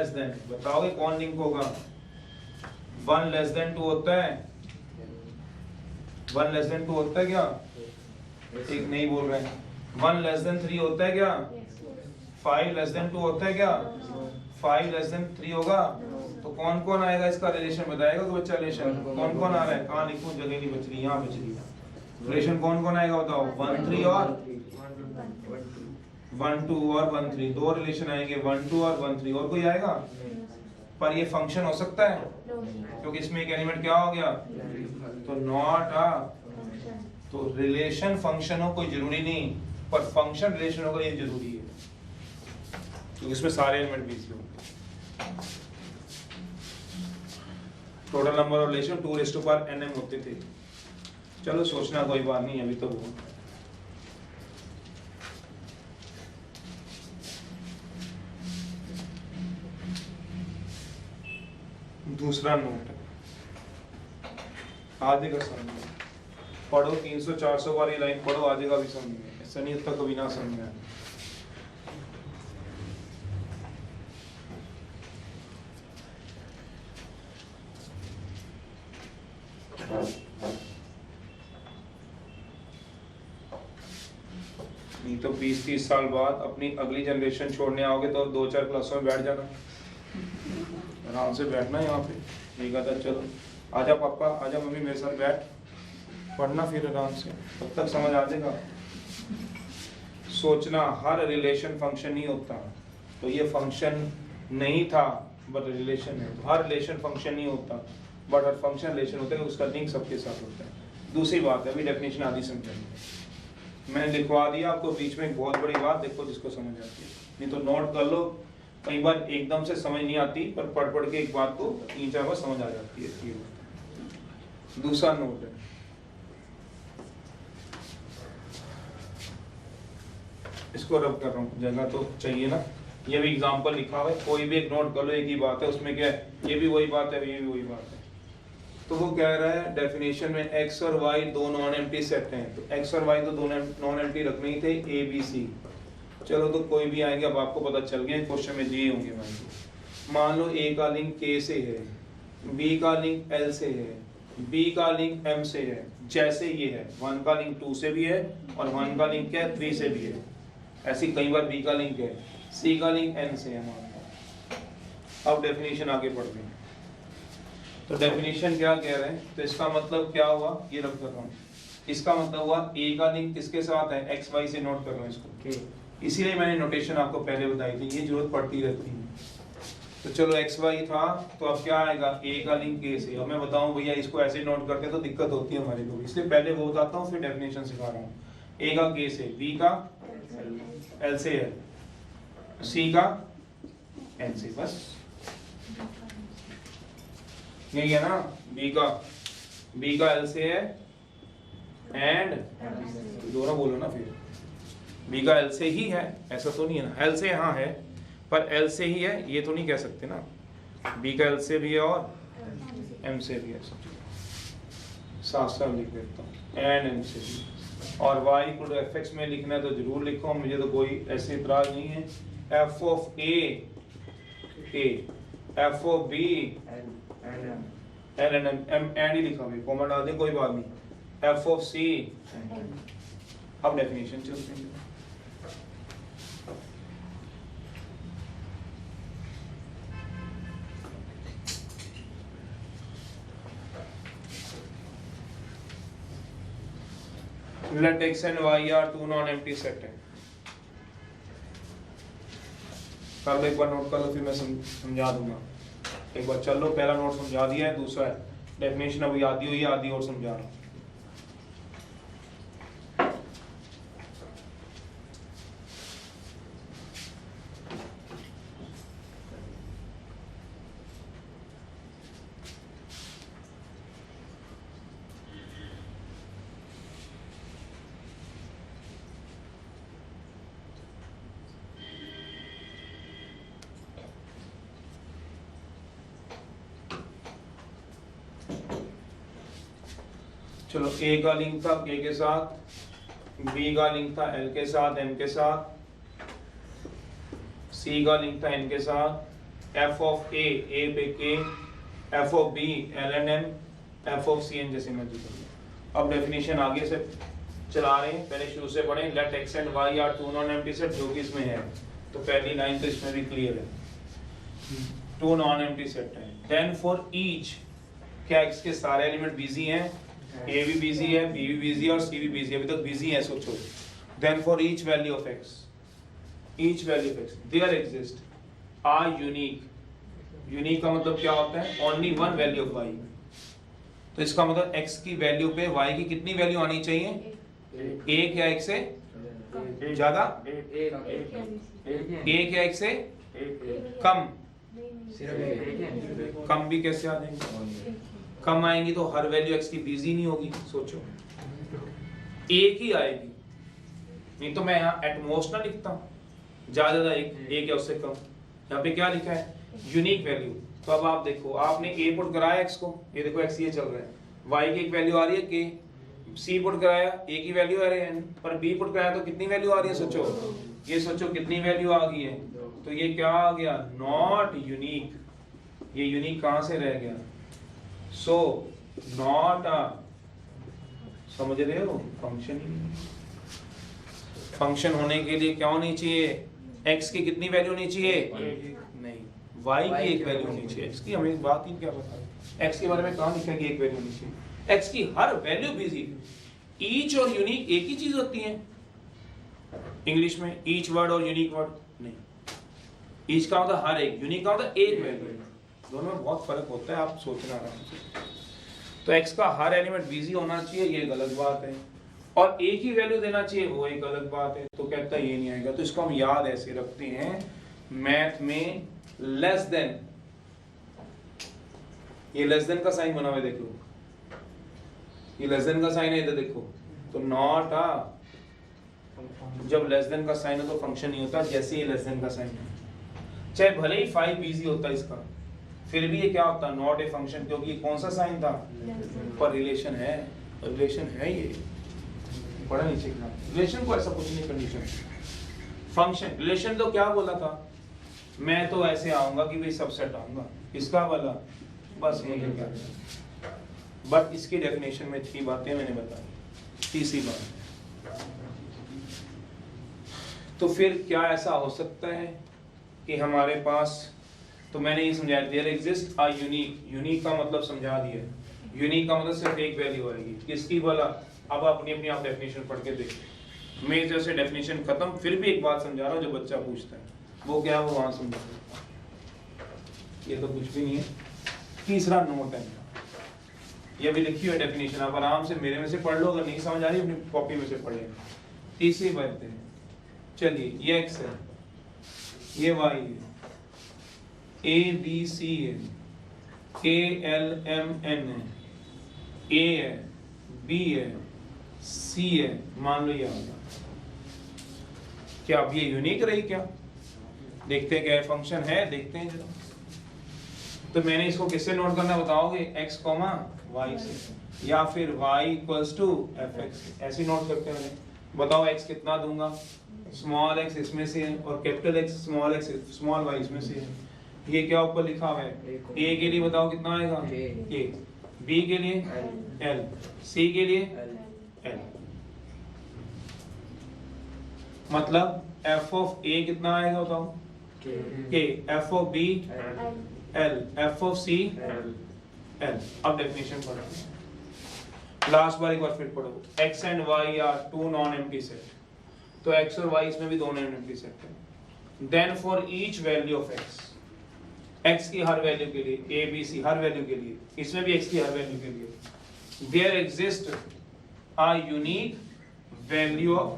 देन, बताओगे कौन लिंक होगा, 1 लेस देन 2 होता है, 1 लेस देन 2 होता है क्या, एक नहीं बोल रहे हैं, 1 लेस देन 3 होता है क्या, 5 लेस देन 2 होता है क्या, 5 लेस देन 3 होगा, तो कौन कौन आएगा इसका रिलेशन बताएगा तो बच्चा, रिलेशन कौन कौन आ रहा है, कहाँ लिखूं, जगह नहीं बच रही, यहाँ बच रही है, रिलेशन कौन कौन आएगा बताओ, 1 3 और 1 2 और 1 3, दो रिलेशन आएंगे, 1 2 और 1 3, और कोई आएगा, पर ये फंक्शन हो सकता है क्योंकि इसमें एक एलिमेंट क्या हो गया, तो नॉट अ, तो रिलेशन फंक्शन हो कोई जरूरी नहीं, पर फंक्शन रिलेशन होगा ये जरूरी है, क्योंकि इसमें सारे एलिमेंट बिजी होंगे। Total number of relation 2 raised to power nm होते थे। चलो सोचना कोई बात नहीं, अभी तो वो दूसरा नोट आधे का समझ में पढ़ो, 300-400 बार ये लाइन पढ़ो, आधे का भी समझ में, ऐसा नहीं होता कभी ना समझ में आए। नहीं तो 20-30 साल बाद अपनी अगली जनरेशन छोड़ने आओगे तो 2-4 क्लासों में बैठ जाना, आराम से बैठना यहाँ पे, ये कहता चलो आजा पापा, आजा मम्मी मेरे साथ बैठ, पढ़ना फिर आराम से, तब तक समझ आ जाएगा। सोचना हर रिलेशन फंक्शन नहीं होता, तो ये फंक्शन नहीं था बट रिलेशन है, तो हर रिलेशन फंक्शन नहीं होता बट हर फंक्शन रिलेशन होता है, उसका लिंक सबके साथ होता है। दूसरी बात है, अभी डेफिनेशन आदि समझेंगे, मैंने लिखवा दिया आपको बीच में एक बहुत बड़ी बात, देखो जिसको समझ आती है, नहीं तो नोट कर लो, कई बार एकदम से समझ नहीं आती पर पढ़ पढ़ के एक बात को 3-4 बार समझ आ जाती है। दूसरा नोट है, इसको रब कर रहा हूँ, जगह तो चाहिए ना, ये भी एग्जाम्पल लिखा हुआ है, कोई भी एक नोट कर लो, एक ही बात है, उसमें क्या है, ये भी वही बात है, ये भी वही बात है। तो वो कह रहा है डेफिनेशन में x और y दो नॉन एम्प्टी सेट हैं, तो x और y तो दो नॉन एम्प्टी रखने ही थे, a b c, चलो तो कोई भी आएंगे, अब आपको पता चल गया क्वेश्चन में जी होंगे। मान लो a का लिंक k से है, b का लिंक l से है, b का लिंक m से है, जैसे ये है 1 का लिंक 2 से भी है और 1 का लिंक क्या है 3 से भी है, ऐसी कई बार b का लिंक है, c का लिंक n से है। मान लो अब डेफिनेशन आगे पढ़ते हैं, तो डेफिनेशन क्या कह रहे हैं, तो इसका मतलब क्या हुआ, ये रख कर रहा हूँ, इसका मतलब हुआ a का लिंक किसके साथ है, x y से नोट कर रहा हूँ इसको, इसीलिए मैंने नोटेशन आपको पहले बताई थी, ये जरूरत पड़ती रहती है। तो चलो x y था, तो अब क्या आएगा, a का लिंक k से, अब मैं बताऊं भैया इसको ऐसे नोट करते तो दिक्कत होती है हमारे को, इसलिए पहले वो बताता हूँ फिर डेफिनेशन सिखा रहा हूँ। a का k से, b का l से है, c का n से, बस यही है ना, b का l से है एंड दोनों बोलो ना, फिर b का l से ही है, ऐसा तो नहीं है ना, l से हाँ है पर l से ही है ये तो नहीं कह सकते ना, b का l से भी है और m से भी है, साफ साफ लिख देता हूँ एंड m से भी, और y को fx में लिखना है तो जरूर लिखो, मुझे तो कोई ऐसे इतराज नहीं है। f of a f of b L and M and ही लिखा हुआ है, कॉमा डाल दे कोई बात नहीं, एफ ऑफ सी। अब डेफिनेशन चलते हैं, let x and y are two non-empty set है, कर लो एक बार नोट कर लो, फिर मैं समझा दूंगा, एक बार चल लो, पहला नोट समझा दिया है, दूसरा है डेफिनेशन अभी आधी हुई है, आधी और समझा रहा हूं। चलो a का लिंक था k के साथ, b का लिंक था l के साथ m के साथ, c का लिंक था n के साथ, f of a पे k, f of b l and m, f of c n जैसे मर्जी कर लो। अब डेफिनेशन आगे से चला रहे हैं, पहले शुरू से पढ़ें, let x and y are two non-empty set, जो कि इसमें है, तो पहली लाइन तो इसमें भी क्लियर है, टू non-empty set है। then for each, क्या x के सारे एलिमेंट बिजी हैं, a भी बिजी है, b भी बिजी है और c भी बिजी है, अभी तक बिजी है सोचो। then for each value of x there exist are unique का मतलब क्या होता है, only one value of y, तो इसका मतलब x की वैल्यू पे y की कितनी वैल्यू आनी चाहिए, एक या एक से ज्यादा, एक या एक से कम, कम भी कैसे आ जाएंगे, कम आएंगी तो हर वैल्यू x की बिजी नहीं होगी, सोचो एक ही आएगी, नहीं तो मैं यहाँ एट मोस्ट ना लिखता हूँ, ज्यादा एक या उससे कम, यहाँ पे क्या लिखा है, यूनिक वैल्यू। तो अब आप देखो, आपने a पुट कराया x को, ये देखो x ये चल रहा है, y की एक वैल्यू आ रही है k, c पुट कराया a की वैल्यू आ रही है n, पर b पुट कराया तो कितनी वैल्यू आ रही है, सोचो, ये सोचो कितनी वैल्यू आ गई है, तो ये क्या आ गया, नॉट यूनिक। ये यूनिक कहां से रह गया, सो नॉट अ, समझ रहे हो, फंक्शन ही। फंक्शन होने के लिए क्या होनी चाहिए, x की कितनी वैल्यू होनी चाहिए, नहीं, y की एक वैल्यू होनी चाहिए। x की हमें बात ही क्या पता, x के बारे में कहां लिखा है कि एक वैल्यू होनी चाहिए, x की हर वैल्यू बिजी। ईच और यूनिक एक ही चीज होती है इंग्लिश में, ईच वर्ड और यूनिक वर्ड नहीं। ईच का मतलब हर एक, यूनिक का मतलब एक वैल्यू, दोनों में बहुत फर्क होता है, आप सोचना आराम से। तो x का हर एलिमेंट बिजी होना चाहिए, ये गलत बात है, और एक ही वैल्यू देना चाहिए, वो एक गलत बात है। तो कहता है ये नहीं आएगा, तो इसको हम याद ऐसे रखते हैं मैथ में, लेस देन, ये लेस देन का साइन बना हुआ है, देख लो, ये लेस देन का साइन है, इधर देखो, तो नॉट अ, जब लेस देन का साइन है तो फंक्शन नहीं होता, जैसे ये लेस देन का साइन है, चाहे भले ही 5 बिजी होता है इसका, फिर भी ये क्या होता है, नॉट ए फंक्शन, क्योंकि कौन सा साइन था, पर रिलेशन है, रिलेशन है, ये बड़ा नीचे का रिलेशन को ऐसा कुछ नहीं, कंडीशन फंक्शन। रिलेशन तो क्या बोला था, मैं तो ऐसे आऊंगा कि भाई सबसेट आऊंगा, इसका वाला, बस मुझे क्या, बट इसकी डेफिनेशन में 3 बातें मैंने बताई। तीसरी बात, तो फिर क्या ऐसा हो सकता है कि हमारे पास, तो मैंने ये समझाया, there exist a unique, unique का मतलब समझा दिया, यूनिक का मतलब सिर्फ एक वैल्यू आएगी, किसकी वाला, अब अपनी अपनी आप डेफिनेशन पढ़ के देखो, मैं जैसे डेफिनेशन खत्म, फिर भी एक बात समझा रहा हूँ, जो बच्चा पूछता है वो क्या, वो वहां समझा, ये तो कुछ भी नहीं है। तीसरा नोट है, ये भी लिखी हुई है डेफिनेशन, आप आराम से मेरे में से पढ़ लो, अगर नहीं समझ आ रही अपनी कॉपी में से पढ़े। तीसरी बात है, चलिए ये x है, ये y है, a b c है, a l m n है, a है, b है, c है, मान लो ये आ गया, क्या अब ये यूनिक रही क्या, देखते हैं क्या फंक्शन है, देखते हैं जरा। तो मैंने इसको किससे नोट करना बताओगे, x, y से, या फिर y इक्वल्स टू fx, ऐसे नोट करते हैं। बताओ x कितना दूंगा, स्मॉल x इसमें से है, और capital x small x small y इसमें से है। ये क्या ऊपर लिखा हुआ है, a के लिए बताओ कितना आएगा, a, b के लिए l, c के लिए l, मतलब f ऑफ a कितना आएगा बताओ, k, f of b l, f of c l। अब डेफिनेशन पढ़ो, लास्ट बार एक बार फिर पढ़ो, x and y are two non-empty set, तो x और y इसमें भी दो non-empty set है। Then for each value of x की हर वैल्यू के लिए, a b c हर वैल्यू के लिए, इसमें भी x की हर वैल्यू के लिए, there exists a unique value of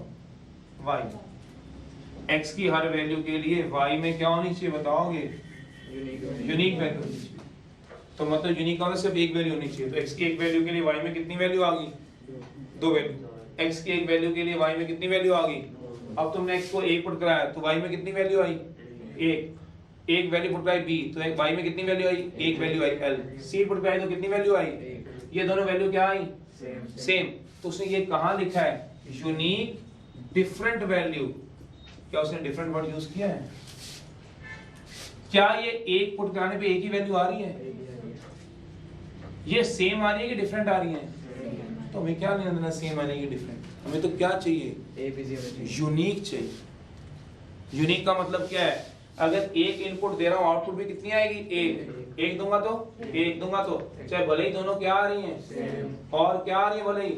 y, x की हर वैल्यू के लिए y में क्या होनी चाहिए बताओगे, यूनिक वैल्यू होनी चाहिए। तो मतलब यूनिक का मतलब सिर्फ एक वैल्यू होनी चाहिए, तो x की एक वैल्यू के लिए y में कितनी वैल्यू आ गई, 2 वैल्यू, x की एक वैल्यू के लिए y में कितनी वैल्यू आ गई, अब तुमने x को a पुट कराया तो y में कितनी वैल्यू आई, एक वैल्यू पुट कराई b, तो y में कितनी वैल्यू आई, एक वैल्यू आई l, c पुट कराई तो कितनी वैल्यू आई, ये दोनों वैल्यू क्या आई, सेम। तो उसने ये कहां लिखा है, यूनिक डिफरेंट वैल्यू, क्या उसने डिफरेंट वर्ड यूज किया है, क्या ये एक पुट कराने पे एक ही वैल्यू आ रही है, ये सेम आ रही है कि डिफरेंट आ रही है, तो हमें क्या नहीं देना सेम आ रही है डिफरेंट, हमें तो क्या चाहिए, यूनिक चाहिए। यूनिक का मतलब क्या है, अगर एक इनपुट दे रहा हूं आउटपुट भी कितनी आएगी, एक दूंगा तो एक दूंगा तो, चाहे भले ही दोनों क्या आ रही हैं, और क्या आ रही है भले ही,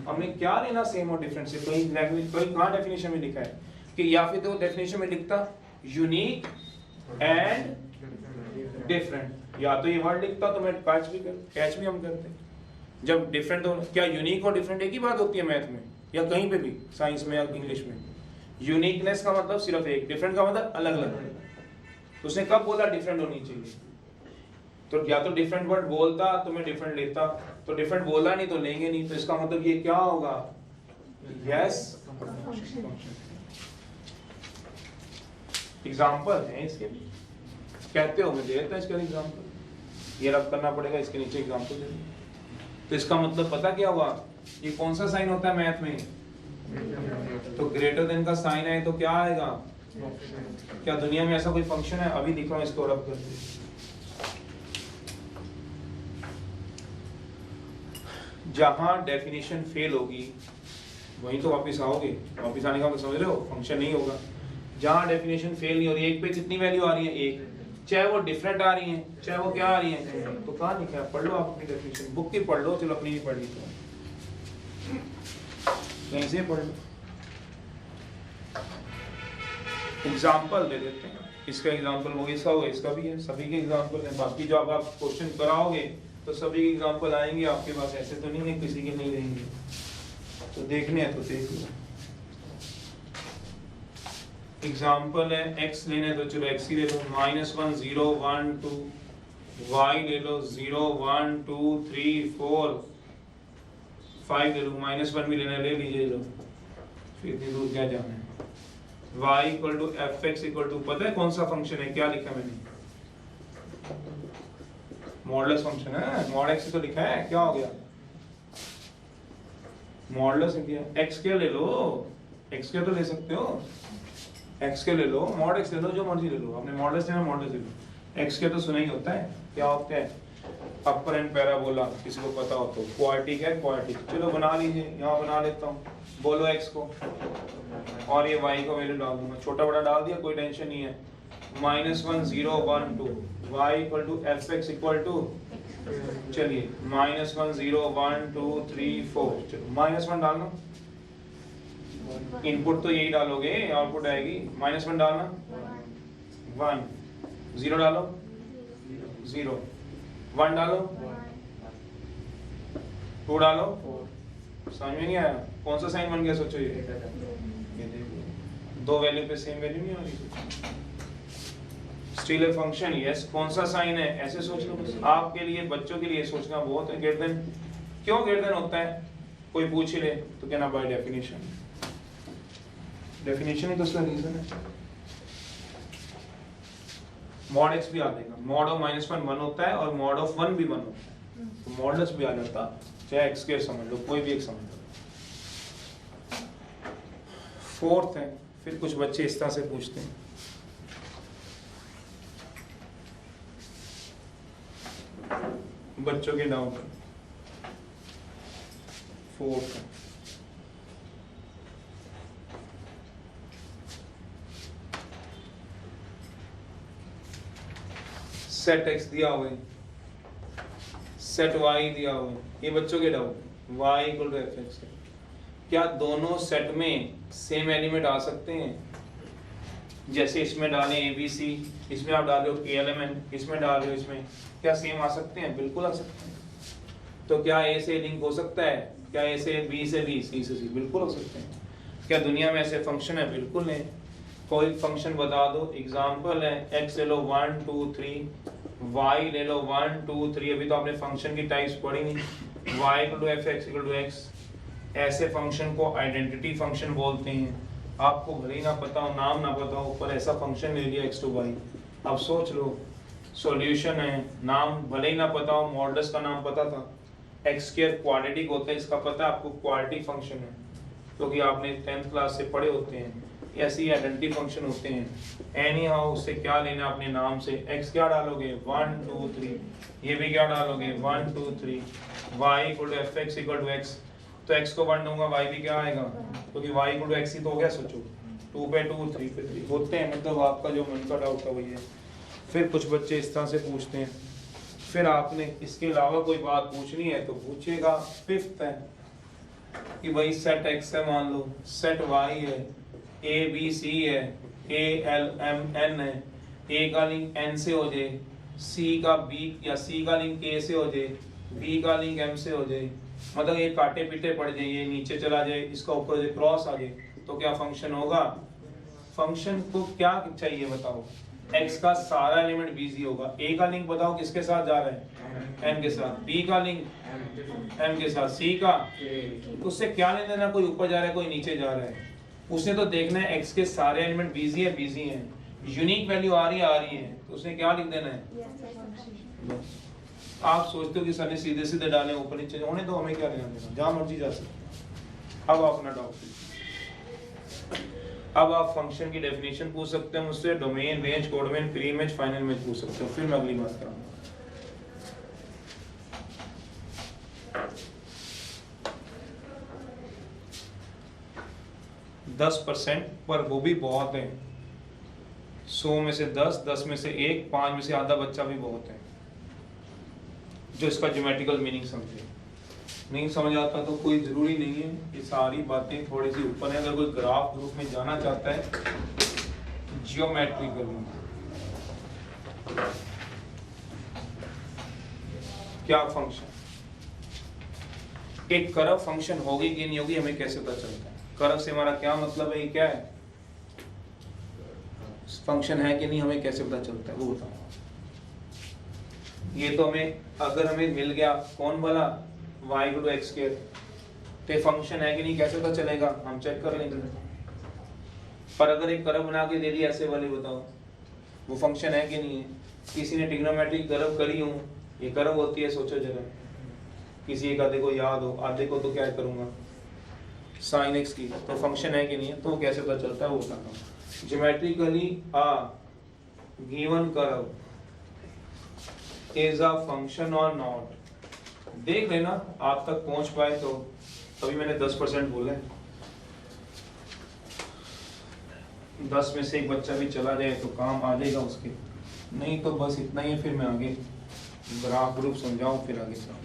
हमें क्या लेना सेम और डिफरेंट से, कोई लैंग्वेज कोई कहां डेफिनेशन में लिखा है कि, या फिर तो डेफिनेशन में लिखता यूनिक एंड डिफरेंट, या तो ये वर्ड लिखता तो मैं कैच भी हम करते, जब डिफरेंट तो क्या यूनिक और डिफरेंट एक ही बात होती है मैथ में या कहीं पे भी, साइंस में या इंग्लिश में, यूनिकनेस का मतलब सिर्फ एक, डिफरेंट का मतलब अलग अलग। तो उसने कब बोला डिफरेंट होनी चाहिए, तो या तो डिफरेंट वर्ड बोलता तो मैं डिफरेंट लेता, तो डिफरेंट बोला नहीं तो लेंगे नहीं, तो इसका मतलब ये क्या होगा, यस। एग्जाम्पल है इसके भी, कहते हो मैं दे देता इसका एग्जाम्पल, ये रब करना पड़ेगा, इसके नीचे एग्जाम्पल दे दें। तो इसका मतलब पता क्या हुआ, ये कौन सा साइन होता है मैथ में, तो ग्रेटर देन का साइन है तो क्या आएगा, क्या दुनिया में ऐसा कोई फंक्शन है, अभी दिख रहा हूं इसको रब करते। जहां डेफिनेशन फेल होगी वहीं तो वापस आओगे, वापस आने का मतलब समझ रहे हो, फंक्शन नहीं होगा। जहां डेफिनेशन फेल नहीं हो रही है, एक पे कितनी वैल्यू आ रही है, एक, चाहे वो डिफरेंट आ रही है चाहे वो क्या आ रही है, तो कहाँ लिखा है, पढ़ लो आप अपनी डेफिनेशन, बुक की पढ़ लो, चलो अपनी नहीं पढ़ी तो कहीं से पढ़ लो। एग्जाम्पल दे देते हैं, इसका एग्जाम्पल वो इसका होगा, इसका भी है, सभी के एग्जाम्पल है। बाकी जो आप क्वेश्चन कराओगे तो सभी के एग्जाम्पल आएंगे आपके पास, ऐसे तो नहीं है किसी के नहीं रहेंगे, तो देखने हैं तो देख लो। एग्जाम्पल है x लेने तो चलो x ही ले लो, -1 0 1 2, y ले लो 0 1 2 3 4 5 ले लो, -1 भी लेना ले लीजिए लो, फिर इतनी दूर क्या जाना है। y equal to fx equal to, पता है कौन सा फंक्शन है, क्या लिखा मैंने, मॉडुलस फंक्शन है, मॉड x तो लिखा है, क्या हो गया मॉडुलस लिखा, x क्या ले लो, x क्या तो ले सकते हो, x के ले लो, मॉड x ले लो, जो मर्जी ले लो, आपने मॉडुलस लेना मॉडुलस ले लो, x के तो सुना ही होता है, क्या होता है अपर एंड पैराबोला, किसी को पता हो तो, क्वाड्रेटिक है क्वाड्रेटिक, चलो बना लीजिए, यहाँ बना लेता हूँ, बोलो x को, और ये y को वैल्यू डाल दूंगा, छोटा बड़ा डाल दिया, कोई टेंशन नहीं है, -1 0 1 2, y equal to fx equal to, चलिए -1 0 1 2 3 4, चलो -1 डालना, इनपुट तो यही डालोगे, आउटपुट आएगी, -1 डालना 1, 0 डालो 0, 1 डालो 2 डालो, समझ में नहीं आया, कौन सा साइन बन गया सोचो, ये दो वैल्यू पे सेम वैल्यू नहीं आ रही, स्टिल ए फंक्शन, यस, कौन सा साइन है, ऐसे सोच लो बस, आपके लिए बच्चों के लिए सोचना बहुत है, ग्रेटर देन, क्यों ग्रेटर देन होता है, कोई पूछ ही ले तो कहना बाय डेफिनेशन, डेफिनेशन ही तो उसका रीजन है। मॉड x भी आ जाएगा, मॉड ऑफ -1 1 होता है और मॉड ऑफ 1 भी 1 होता है, तो मॉडुलस भी आ जाता, चाहे x स्क्वायर समझ लो, कोई भी एक समझ लो। फोर्थ है, फिर कुछ बच्चे इस तरह से पूछते हैं, बच्चों के डाउट, फोर्थ है, सेट x दिया हुआ है, सेट y दिया हुआ है, ये बच्चों के doubt, y equal to fx है, क्या दोनों सेट में सेम एलिमेंट आ सकते हैं, जैसे इसमें डालें ABC, इसमें आप डाल रहे हो KLMN, इसमें डाल रहे हो इसमें, क्या सेम आ सकते हैं, बिल्कुल आ सकते हैं। तो क्या A से लिंक हो सकता है, क्या A से B से B, C से C, बिल्कुल हो सकते हैं। क्या दुनिया में ऐसे फंक्शन है, बिल्कुल है। कोई फंक्शन बता दो, एग्जांपल है x ले लो 1 2 3, y ले लो 1 2 3, अभी तो आपने फंक्शन की टाइप्स पढ़ी नहीं, y equal to fx equal to x, ऐसे फंक्शन को आइडेंटिटी फंक्शन बोलते हैं। आपको भले ही ना पता हो, नाम ना पता हो, पर ऐसा फंक्शन ले लिया x टू y, अब सोच लो सॉल्यूशन है, नाम भले ही ना पता हो, मॉडुलस का नाम पता था, x स्क्वायर क्वाड्रेटिक होता है, इसका पता है आपको, क्वाड्रेटिक फंक्शन है क्योंकि आपने 10th क्लास से पढ़े होते हैं, ऐसी आइडेंटिटी फंक्शन होते हैं। एनी हाउ उससे क्या लेना अपने नाम से, x क्या डालोगे 1 2 3, ये भी क्या डालोगे 1 2 3, y equal to fx equal to x, तो x को 1 दूंगा y भी क्या आएगा, क्योंकि y इक्वल टू x ही तो हो गया, सोचो 2 पे 2 3 पे 3 होते हैं, मतलब आपका जो मन का डाउट था वही है। फिर कुछ बच्चे इस तरह से पूछते हैं, फिर आपने इसके अलावा कोई बात पूछनी है तो पूछिएगा। फिफ्थ है कि भाई सेट x है, मान लो सेट y है, a b c है, a l m n है, a का लिंक n से हो जाए, c का b या c का लिंक a से हो जाए, b का लिंक m से हो जाए, मतलब ये काटे पीटे पड़ जाए, ये नीचे चला जाए, इसका ऊपर क्रॉस आ जाए, तो क्या फंक्शन होगा। फंक्शन को क्या चाहिए बताओ, x का सारा एलिमेंट बिजी होगा, a का लिंक बताओ किसके साथ जा रहा है, n के साथ, b का लिंक m के साथ, c का, उससे क्या लेना देना, कोई ऊपर जा रहा है कोई नीचे जा रहा है, उसने तो देखना है x के सारे एलिमेंट बिजी है यूनिक वैल्यू आ रही है तो उसने क्या लिख देना है? बस। आप सोचते हो कि सर ने सीधे सीधे डाले ऊपर नीचे, होने दो, हमें क्या लेना देना, जहां मर्जी जा सकते। अब आप अपना डाउट, अब आप फंक्शन की डेफिनेशन पूछ सकते हैं मुझसे, domain, range, codomain, pre image, final image पूछ सकते हो, फिर मैं अगली बात करूंगा। 10% पर वो भी बहुत है। 100 में से 10, 10 में से 1, 5 में से आधा बच्चा भी बहुत है जो इसका ज्योमेट्रिकल मीनिंग समझे। नहीं समझ आता तो कोई जरूरी नहीं है, ये सारी बातें थोड़ी सी ऊपर है। अगर कोई ग्राफ ग्रुप में जाना चाहता है जियोमेट्रिकल, क्या फंक्शन, एक कर्व फंक्शन होगी कि नहीं होगी हमें कैसे पता चलता है? कर्व से हमारा क्या मतलब है, ये क्या है, फंक्शन है कि नहीं हमें कैसे पता चलता है वो बताओ। ये तो हमें, अगर हमें मिल गया कौन वाला y/x², तो फंक्शन है कि नहीं कैसे पता चलेगा, हम चेक कर लेंगे। पर अगर एक कर्व बना के दे दी ऐसे वाली, बताओ वो फंक्शन है कि नहीं है? किसी ने ट्रिग्नोमेट्रिक कर्व करी हूं, ये कर्व होती है, सोचो जरा, किसी एक आधे को याद हो, आधे को तो क्या करूंगा sin x की, तो फंक्शन है कि नहीं है, तो कैसे पता चलता है वो बताता हूँ। Geometrically a given curve is a function or not, देख लेना आप तक पहुंच पाए तो। अभी मैंने 10% बोला है, 10 में से एक बच्चा भी चला जाए तो काम आ जाएगा उसके, नहीं तो बस इतना ही है। फिर मैं आगे ग्राफ ग्रुप समझाऊं, फिर आगे चलूं।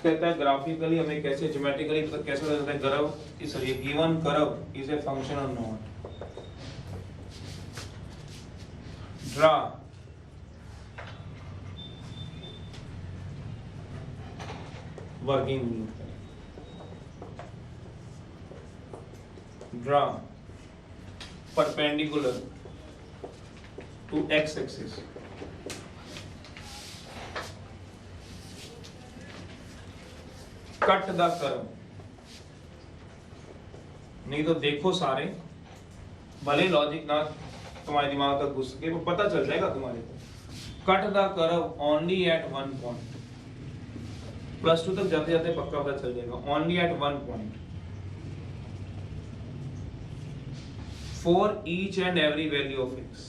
कहता है ग्राफिकली हमें कैसे, ज्योमेट्रिकली कैसे पता चलता है curve is a given curve is a function or not. Draw working rule, draw perpendicular to X axis, cut the curve. नहीं तो देखो सारे, भले लॉजिक ना तुम्हारे दिमाग तक घुस के, वो पता चल जाएगा तुम्हारे को। Cut the curve only at one point, +2 तक जाते जाते पक्का पता चल जाएगा। Only at one point for each and every value of X.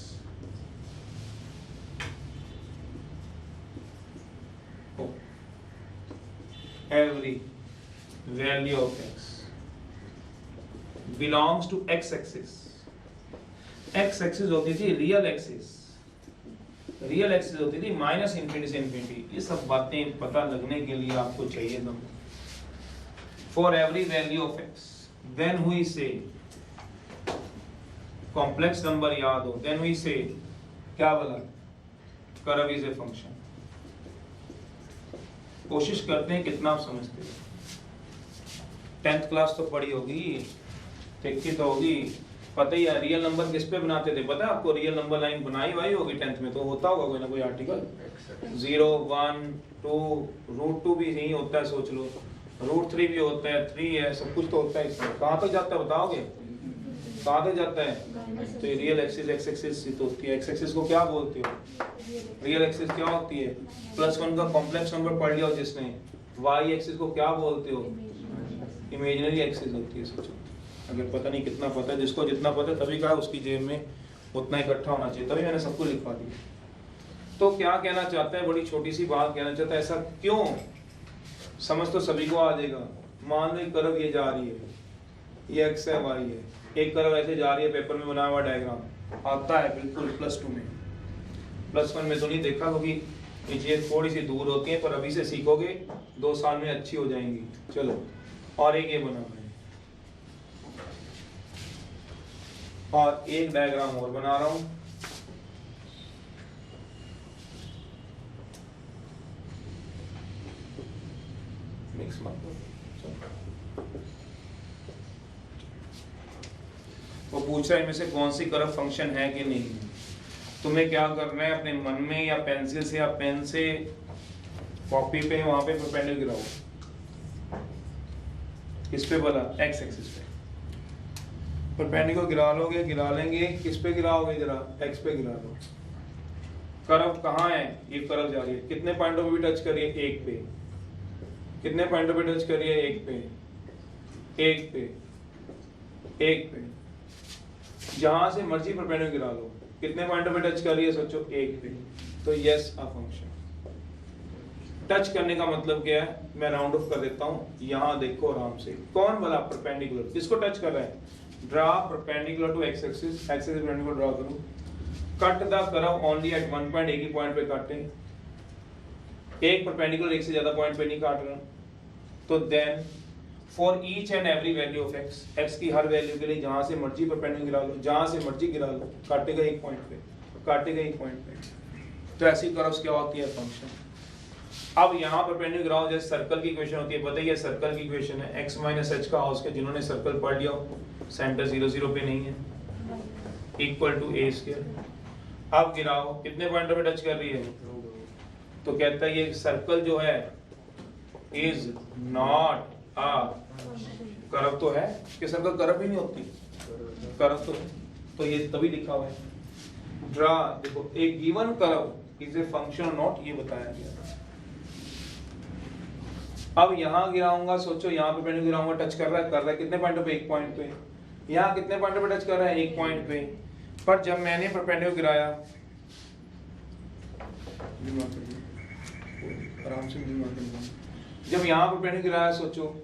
Every value of x belongs to x axis. x axis होती थी रियल एक्सिस, रियल एक्सिस होती थी -∞ से ∞। ये सब बातें पता लगने के लिए आपको चाहिए दम। For every value of x, then we say complex number याद हो, then we say क्या बोला, कर्व इज ए फंक्शन। कोशिश करते हैं कितना आप समझते हो। 10th क्लास तो पढ़ी होगी, देखी तो होगी, पता ही है रियल नंबर किस पे बनाते थे, पता है आपको? रियल नंबर लाइन बनाई हुई होगी 10th में, तो होता होगा कोई ना कोई आर्टिकल, 0, 1, 2, √2 भी यही होता है, सोच लो, √3 भी होता है, 3 है, सब कुछ तो होता है इसमें। कहाँ तक जाता है बताओगे, कहाँ तक जाता है? तो रियल एक्सिस एक्स एक्सिस तो होती है। एक्स एक्सिस को क्या बोलते हो? रियल एक्सिस क्या होती है? +1 का कॉम्प्लेक्स नंबर पढ़ लिया हो जिसने। वाई एक्सिस को क्या बोलते हो? इमेजिनरी एक्सिस होती है। सोचो, अगर पता नहीं कितना पता है, जिसको जितना पता है तभी कहा उसकी जेब में उतना इकट्ठा होना चाहिए, तभी मैंने सबको लिखवा दिया। तो क्या कहना चाहता है, बड़ी छोटी सी बात कहना चाहता है, ऐसा क्यों? समझ तो सभी को आ जाएगा। मान लो कर्व ये जा रही है, ये एक्स है, वाई है, एक कर्व ऐसे जा रही है, पेपर में बना हुआ डायग्राम आता है बिल्कुल +2 में। +1 में तो नहीं देखा, क्योंकि ये चीजें थोड़ी सी दूर होती हैं, पर अभी से सीखोगे 2 साल में अच्छी हो जाएंगी। चलो, और एक ये बना हुआ है, और एक डायग्राम और बना रहा हूं। मिक्स मत करो। वो पूछ रहा है इनमें से कौन सी कर्व फंक्शन है कि नहीं है। तुम्हें क्या करना है, अपने मन में या पेंसिल से या पेन से कॉपी पे वहां पे परपेंडिकुलर गिराओ। किस पे बोला? एक्स एक्सिस पे। परपेंडिकुलर गिरा लेंगे, किस पे गिराओगे, जरा एक्स पे गिरा लो। कर्व कहाँ है, ये कर्व जा रही है, कितने पॉइंटों पे भी टच करिए, एक पे, कितने पॉइंटों पे टच करिए, एक पे, एक पे, एक पे, जहां से मर्जी परपेंडिकुलर गिरा लो, कितने पॉइंटों पे टच कर रही है, सोचो, एक पे। तो यस अ फंक्शन। टच करने का मतलब क्या है, मैं राउंड ऑफ कर देता हूं, यहां देखो आराम से, कौन वाला परपेंडिकुलर, किसको टच कर रहा है, draw perpendicular to X axis, X axis perpendicular draw करो, cut the curve only at one point, एक ही पॉइंट पे काटें, एक परपेंडिकुलर एक से ज्यादा पॉइंट पे नहीं काट रहा। तो then for each and every value of X, X की हर वैल्यू के लिए जहां से मर्जी परपेंडिकुलर गिरा लो, जहां से मर्जी गिरा लो, काटेगा एक पॉइंट पे, काटेगा एक पॉइंट पे। तो ऐसी कर्व्स क्या होती है, फंक्शन। अब यहाँ परपेंडिकुलर गिराओ, जैसे सर्कल की इक्वेशन होती है, बताइए सर्कल की इक्वेशन है x माइनस एच का हाउस के, जिन्होंने सर्कल पढ़ लिया सेंटर 0 0 पे नहीं है, इक्वल टू ए स्क्वायर। अब गिराओ, कितने पॉइंटों पे टच कर रही है, तो कहता है ये सर्कल जो है इज नॉट आ कर्व, तो है कि सर्कल कर्व ही नहीं होती, कर्व तो ये तभी लिखा हुआ है ड्रा, देखो एक given curve is a function not, ये बताया गया। अब यहाँ गिराऊंगा, सोचो यहाँ पे मैंने गिराऊंगा, टच कर रहा है कितने पॉइंटों पे, एक पॉइंट पे, यहाँ कितने पॉइंटों पे टच कर रहा है, एक पॉइंट पे। पर जब मैंने परपेंडिकुलर गिराया, आराम से जब यहाँ परपेंडिकुलर गिराया, सोचो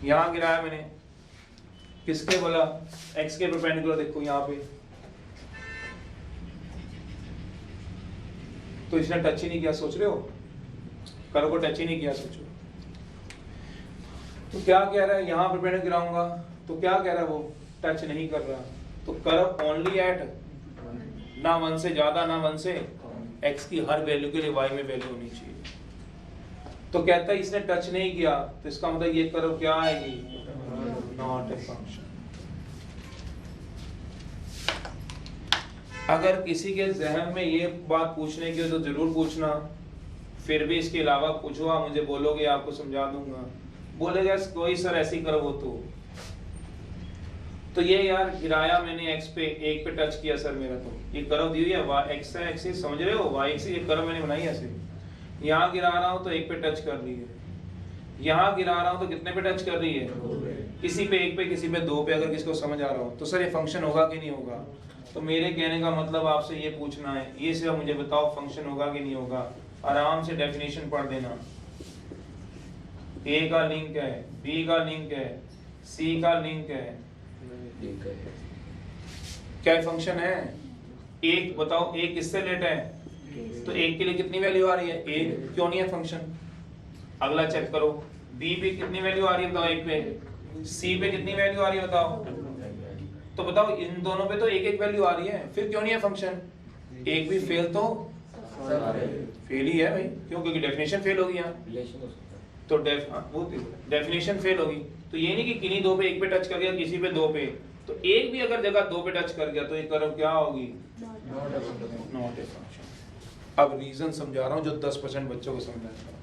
यहाँ गिराया मैंने, किसके बोला, एक्स के परपेंडिकुलर, देखो यहाँ पे, तो इसने टच ही नहीं किया, सोच रहे हो, कर्व को टच ही नहीं किया, सोचो। तो क्या कह रहा है, यहाँ परपेंडिकुलर गिराऊंगा, तो क्या कह रहा है वो, टच नहीं कर रहा, तो कर्व ओनली एट, ना 1 से ज्यादा ना 1 से, x की हर वैल्यू के लिए y में वैल्यू होनी चाहिए। तो कहता है इसने टच नहीं किया, तो इसका मतलब ये कर्व क्या आएगी, नॉट ए फंक्शन। अगर किसी के जहन में ये बात पूछने की हो तो जरूर पूछना, फिर भी इसके अलावा पूछो, आप मुझे बोलोगे आपको समझा दूंगा, बोलेगा कोई सर ऐसी कर्व हो तो ये यार गिराया मैंने x पे, एक पे टच किया सर मेरा, तो ये कर्व दी हुई है y एक्स एक्सिस, समझ रहे हो, y एक्सिस, ये कर्व मैंने बनाई है ऐसे, यहाँ गिरा रहा हूँ तो एक पे टच कर रही है, यहाँ गिरा रहा हूँ तो कितने पे टच कर रही है, किसी पे एक पे, किसी पे दो पे। अगर किसको समझ आ रहा हो तो सर ये फंक्शन होगा कि नहीं होगा, तो मेरे कहने का मतलब आपसे ये पूछना है, ये सिर्फ मुझे बताओ फंक्शन होगा कि नहीं होगा। आराम से डेफिनेशन पढ़ देना, ए का लिंक है, बी का लिंक है, सी का लिंक है, क्या फंक्शन है, एक बताओ, एक किससे रिलेटेड है, तो एक के लिए कितनी वैल्यू आ रही है, एक, क्यों नहीं है फंक्शन। अगला चेक करो, बी पे कितनी वैल्यू आ रही है बताओ, एक पे, सी पे कितनी वैल्यू आ रही है बताओ, तो बताओ इन दोनों पे तो एक एक वैल्यू आ रही है, फिर क्यों नहीं है फंक्शन। एक भी फेल तो फेल ही है भाई, क्यों, क्योंकि डेफिनेशन फेल होगी यहाँ, तो वो डेफिनेशन फेल होगी। तो ये नहीं कि किन्हीं दो पे एक पे टच कर गया, किसी पे दो पे, तो एक भी अगर जगह दो पे टच कर गया तो ये कर्व क्या होगी, नॉट ए फंक्शन। अब रीजन समझा रहा हूँ जो 10% बच्चों को समझ आता है,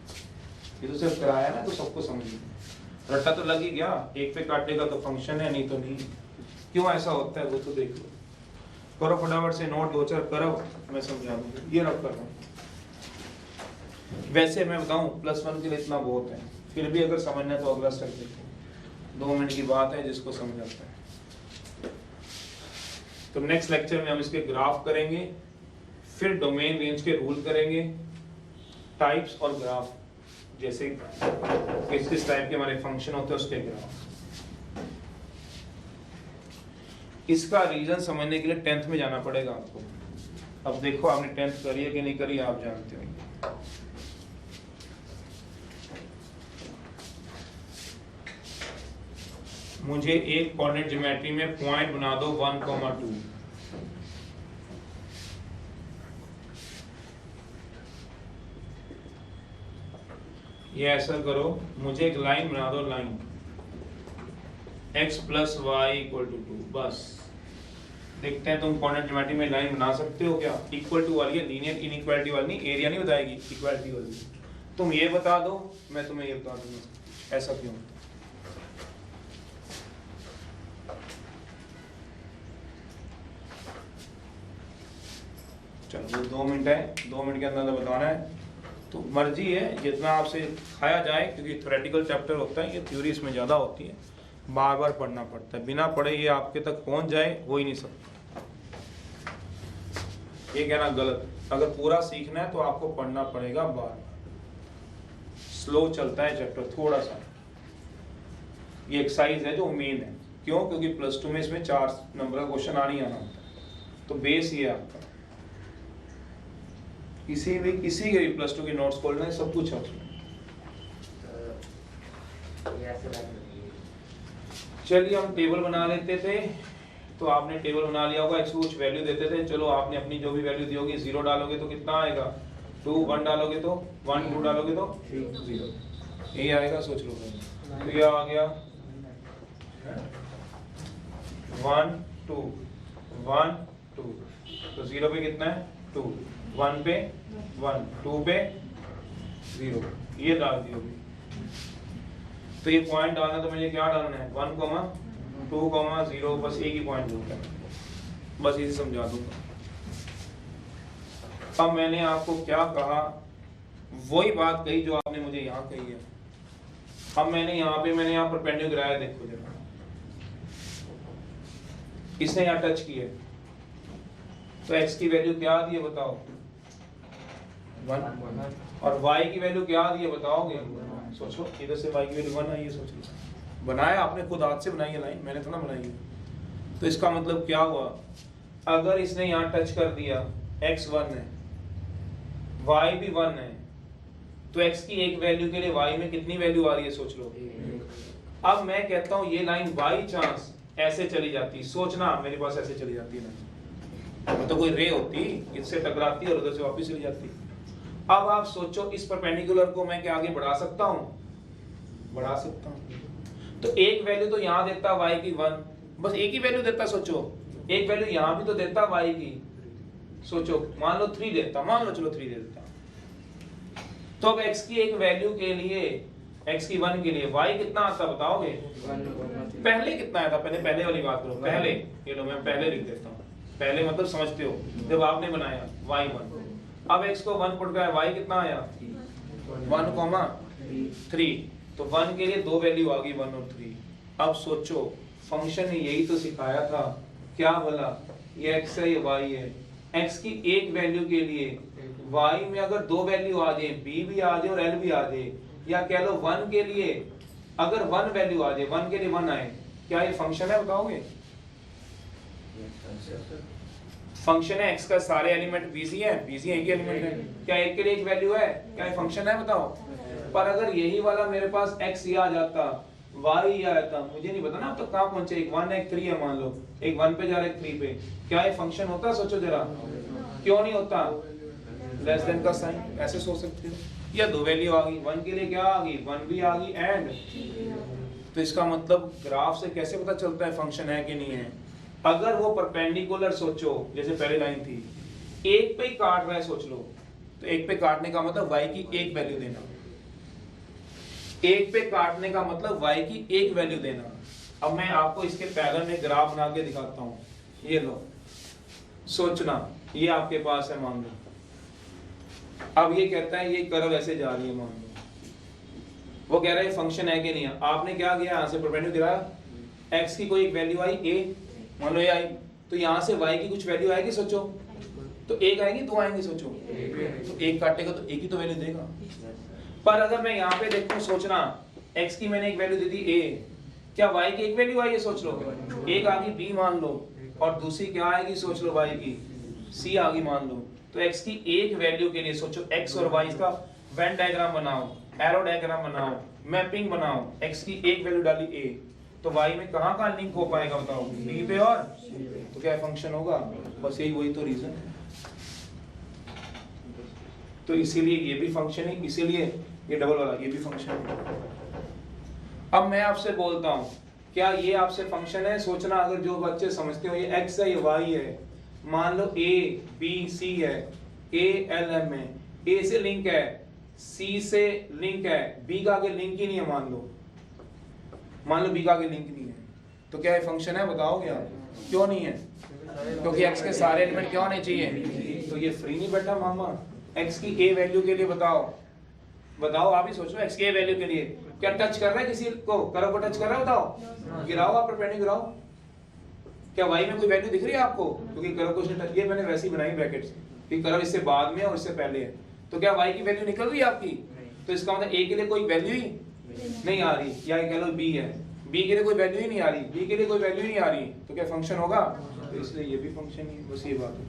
ये तो सिर्फ कराया ना तो सबको समझ गया, रट्टा तो लग ही गया, एक पे काटेगा तो फंक्शन है, नहीं तो नहीं। क्यों ऐसा होता है वो तो देख लो, करो फटाफट से नोट, 2-4 करो, मैं समझा दूंगा, ये रख कर रहा हूँ। वैसे मैं बताऊं +1 के लिए इतना बहुत है, फिर भी अगर समझना है तो अगला स्टेप देखो, 2 मिनट की बात है, जिसको समझ आता है। तो नेक्स्ट लेक्चर में हम इसके ग्राफ करेंगे, फिर डोमेन रेंज के रूल करेंगे, टाइप्स और ग्राफ, जैसे किस टाइप के हमारे फंक्शन होते हैं उसके ग्राफ। इसका रीजन समझने के लिए 10th में जाना पड़ेगा आपको। अब देखो आपने 10th करी है कि नहीं करी, आप जानते होंगे। मुझे एक कोऑर्डिनेट ज्योमेट्री में पॉइंट बना दो 1,2। ये ऐसा करो, मुझे एक लाइन बना दो, लाइन x + y = 2, बस। देखते हैं तुम कोऑर्डिनेट ज्योमेट्री में लाइन बना सकते हो क्या, इक्वल टू वाली है, लीनियर इनइक्वालिटी वाली नहीं, एरिया नहीं बताएगी, इक्वालिटी वाली। तुम ये बता दो, मैं तुम्हें ये बता दूंगा। ऐसा क्यों? चलो वो 2 मिनट है, 2 मिनट के अंदर बताना है, तो मर्जी है जितना आपसे खाया जाए, क्योंकि थ्योरेटिकल चैप्टर होता है, ये थ्योरी इसमें ज़्यादा होती है, बार बार पढ़ना पड़ता है, बिना पढ़े ये आपके तक पहुंच जाए हो ही नहीं सकता, ये कहना गलत। अगर पूरा सीखना है तो आपको पढ़ना पड़ेगा बार बार, स्लो चलता है चैप्टर थोड़ा सा। ये एक्सरसाइज है जो मेन है, क्यों? क्योंकि प्लस 2 में इसमें 4 नंबर का क्वेश्चन आना ही आना होता है, तो बेस ये आपका। किसी के भी प्लस 2 के नोट्स खोलना है, सब कुछ है उसमें। चलिए हम टेबल बना लेते थे, तो आपने टेबल बना लिया होगा, x को कुछ वैल्यू देते थे, चलो आपने अपनी जो भी वैल्यू दी होगी, 0 डालोगे तो कितना आएगा 2, 1 डालोगे तो 1, 2 डालोगे तो 0, यही आएगा, सोच लो। तो ये आ गया 1 2 1 2, तो 0 पे कितना है 2, 1 पे 1, 2 पे 0, ये डाल दी होगी। तो ये पॉइंट डालना, तो मुझे क्या डालना है 1, 2, 0, बस एक ही पॉइंट होता है, बस इसे समझा दूंगा। अब मैंने आपको क्या कहा, वही बात कही जो आपने मुझे यहाँ कही है। अब मैंने यहाँ परपेंडिकुलर गिराया, देखो जरा, इसने यहाँ टच किया, तो x की वैल्यू क्या दी है बताओ 1, और y की वैल्यू क्या दी है बताओगे? सोचो, इधर से y की वैल्यू 1 आई है, सोच लो, बनाया आपने खुद हाथ से बनाई है लाइन, मैंने तो ना बनाई है। तो इसका मतलब क्या हुआ, अगर इसने यहाँ टच कर दिया, x 1 है, y भी 1 है, तो x की एक वैल्यू के लिए y में कितनी वैल्यू आ रही है सोच लो। अब मैं कहता हूँ ये लाइन बाई चांस ऐसे चली जाती, सोचना मेरे पास ऐसे चली जाती है ना, तो कोई रे होती, इससे टकराती और उधर से वापस चली जाती। अब आप सोचो, इस परपेंडिकुलर को मैं क्या आगे बढ़ा सकता हूँ? बढ़ा सकता हूँ। तो एक वैल्यू तो यहाँ देता y की 1, बस एक ही वैल्यू देता, सोचो एक वैल्यू यहाँ भी तो देता y की, सोचो मान लो 3 देता, मान लो चलो 3 दे देता, तो अब x की एक वैल्यू के लिए, x की 1 के लिए y कितना आता बताओगे? पहले कितना आया था, पहले वाली बात करो, पहले ये लो मैं पहले लिख देता हूँ, पहले मतलब समझते हो, जब आपने बनाया y 1, अब x को 1 पुट गया, y कितना आया 1, 3, तो 1 के लिए 2 वैल्यू आ गई 1 और 3। अब सोचो फंक्शन ने यही तो सिखाया था, क्या बोला, ये x है ये y है, x की एक वैल्यू के लिए y में अगर 2 वैल्यू आ जाए, b भी आ जाए और l भी आ जाए, या कह लो 1 के लिए अगर 1 वैल्यू आ जाए, 1 के लिए 1 आए, क्या ये फंक्शन है बताओगे? फंक्शन है, x का सारे एलिमेंट बीसी है, बीसी एक ही एलिमेंट है, क्या एक के लिए एक वैल्यू है, क्या ये फंक्शन है बताओ? पर अगर यही वाला मेरे पास x ये आ जाता, y ये आ जाता, मुझे नहीं पता ना अब तक कहाँ पहुंचे, एक 1 है एक 3 है, मान लो एक 1 पे जा रहा है एक 3 पे, क्या ये फंक्शन होता? सोचो जरा, क्यों नहीं होता? लेस देन का साइन, ऐसे सोच सकते हो, या 2 वैल्यू आ गई, 1 के लिए क्या आ गई 1 भी आ गई एंड, तो इसका मतलब ग्राफ से कैसे पता चलता है फंक्शन है कि नहीं है? अगर वो परपेंडिकुलर, सोचो जैसे पहले लाइन थी, एक पे ही काट रहा है सोच लो, तो एक पे काटने का मतलब y की एक वैल्यू देना, एक पे काटने का मतलब y की एक वैल्यू देना। अब मैं आपको इसके पैरेलल में ग्राफ बना के दिखाता हूँ, ये लो, सोचना ये आपके पास है मान लो, अब ये कहता है ये कर्व ऐसे जा रही है मान लो, वो कह रहा है फंक्शन है कि नहीं है, आपने क्या किया यहाँ से परपेंडिकुलर गिराया, x की कोई एक वैल्यू आई a, मान लो ये आई, तो यहाँ से y की कुछ वैल्यू आएगी सोचो, तो एक आएगी 2 आएंगी सोचो, तो एक काटेगा तो एक ही तो वैल्यू देगा। पर अगर मैं यहाँ पे देखूं, सोचना x की मैंने एक वैल्यू दे दी a, क्या y की एक वैल्यू आई है सोच लो, एक आ गई b मान लो, और दूसरी क्या आएगी सोच लो y की c आ गई मान लो, तो x की एक वैल्यू के लिए सोचो x और y का वेन डायग्राम बनाओ, एरो डायग्राम बनाओ, मैपिंग बनाओ, x की एक वैल्यू डाली a, तो y में कहाँ कहाँ लिंक हो पाएगा बताओ, b पे और तो क्या फंक्शन होगा? बस यही वही तो रीजन है, तो इसीलिए ये भी फंक्शन है, इसीलिए ये डबल वाला ये भी फंक्शन है। अब मैं आपसे बोलता हूँ, क्या ये आपसे फंक्शन है? सोचना, अगर जो बच्चे समझते हो ये x है ये y है, मान लो a b c है, a l m है, a से लिंक है, सी से लिंक है, बी का आगे लिंक ही नहीं है, मान लो बी का आगे लिंक नहीं है, तो क्या ये फंक्शन है? बताओगे आप क्यों नहीं है? क्योंकि x के सारे एलिमेंट क्या होने चाहिए? तो ये फ्री नहीं बैठा मामा। x की a वैल्यू के लिए बताओ आप ही सोचो, x की a वैल्यू के लिए क्या टच कर रहा है किसी को? कर्व को टच कर रहा है? बताओ, गिराओ आप परपेंडिकुलर गिराओ। क्या y में कोई वैल्यू दिख रही है आपको? क्योंकि कर्व को टच, ये मैंने वैसे ही बनाई ब्रैकेट्स कि कर्व इससे बाद में और इससे पहले है, तो क्या y की वैल्यू निकल रही है आपकी? तो इसका मतलब a के लिए कोई वैल्यू ही नहीं आ रही, या कह लो b है, b के लिए कोई वैल्यू ही नहीं आ रही, b के लिए कोई वैल्यू ही नहीं आ रही, तो क्या फंक्शन होगा? तो इसलिए ये भी फंक्शन ही, बस ये बात है।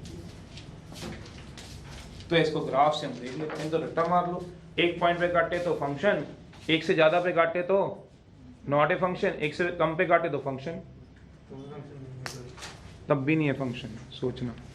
तो इसको ग्राफ से हम देख लेते हैं, तो रट्टा मार लो, एक पॉइंट पे काटे तो फंक्शन, एक से ज्यादा पे काटे तो नॉट ए फंक्शन, एक से कम पे काटे तो फंक्शन, तब भी नहीं है फंक्शन, सोचना।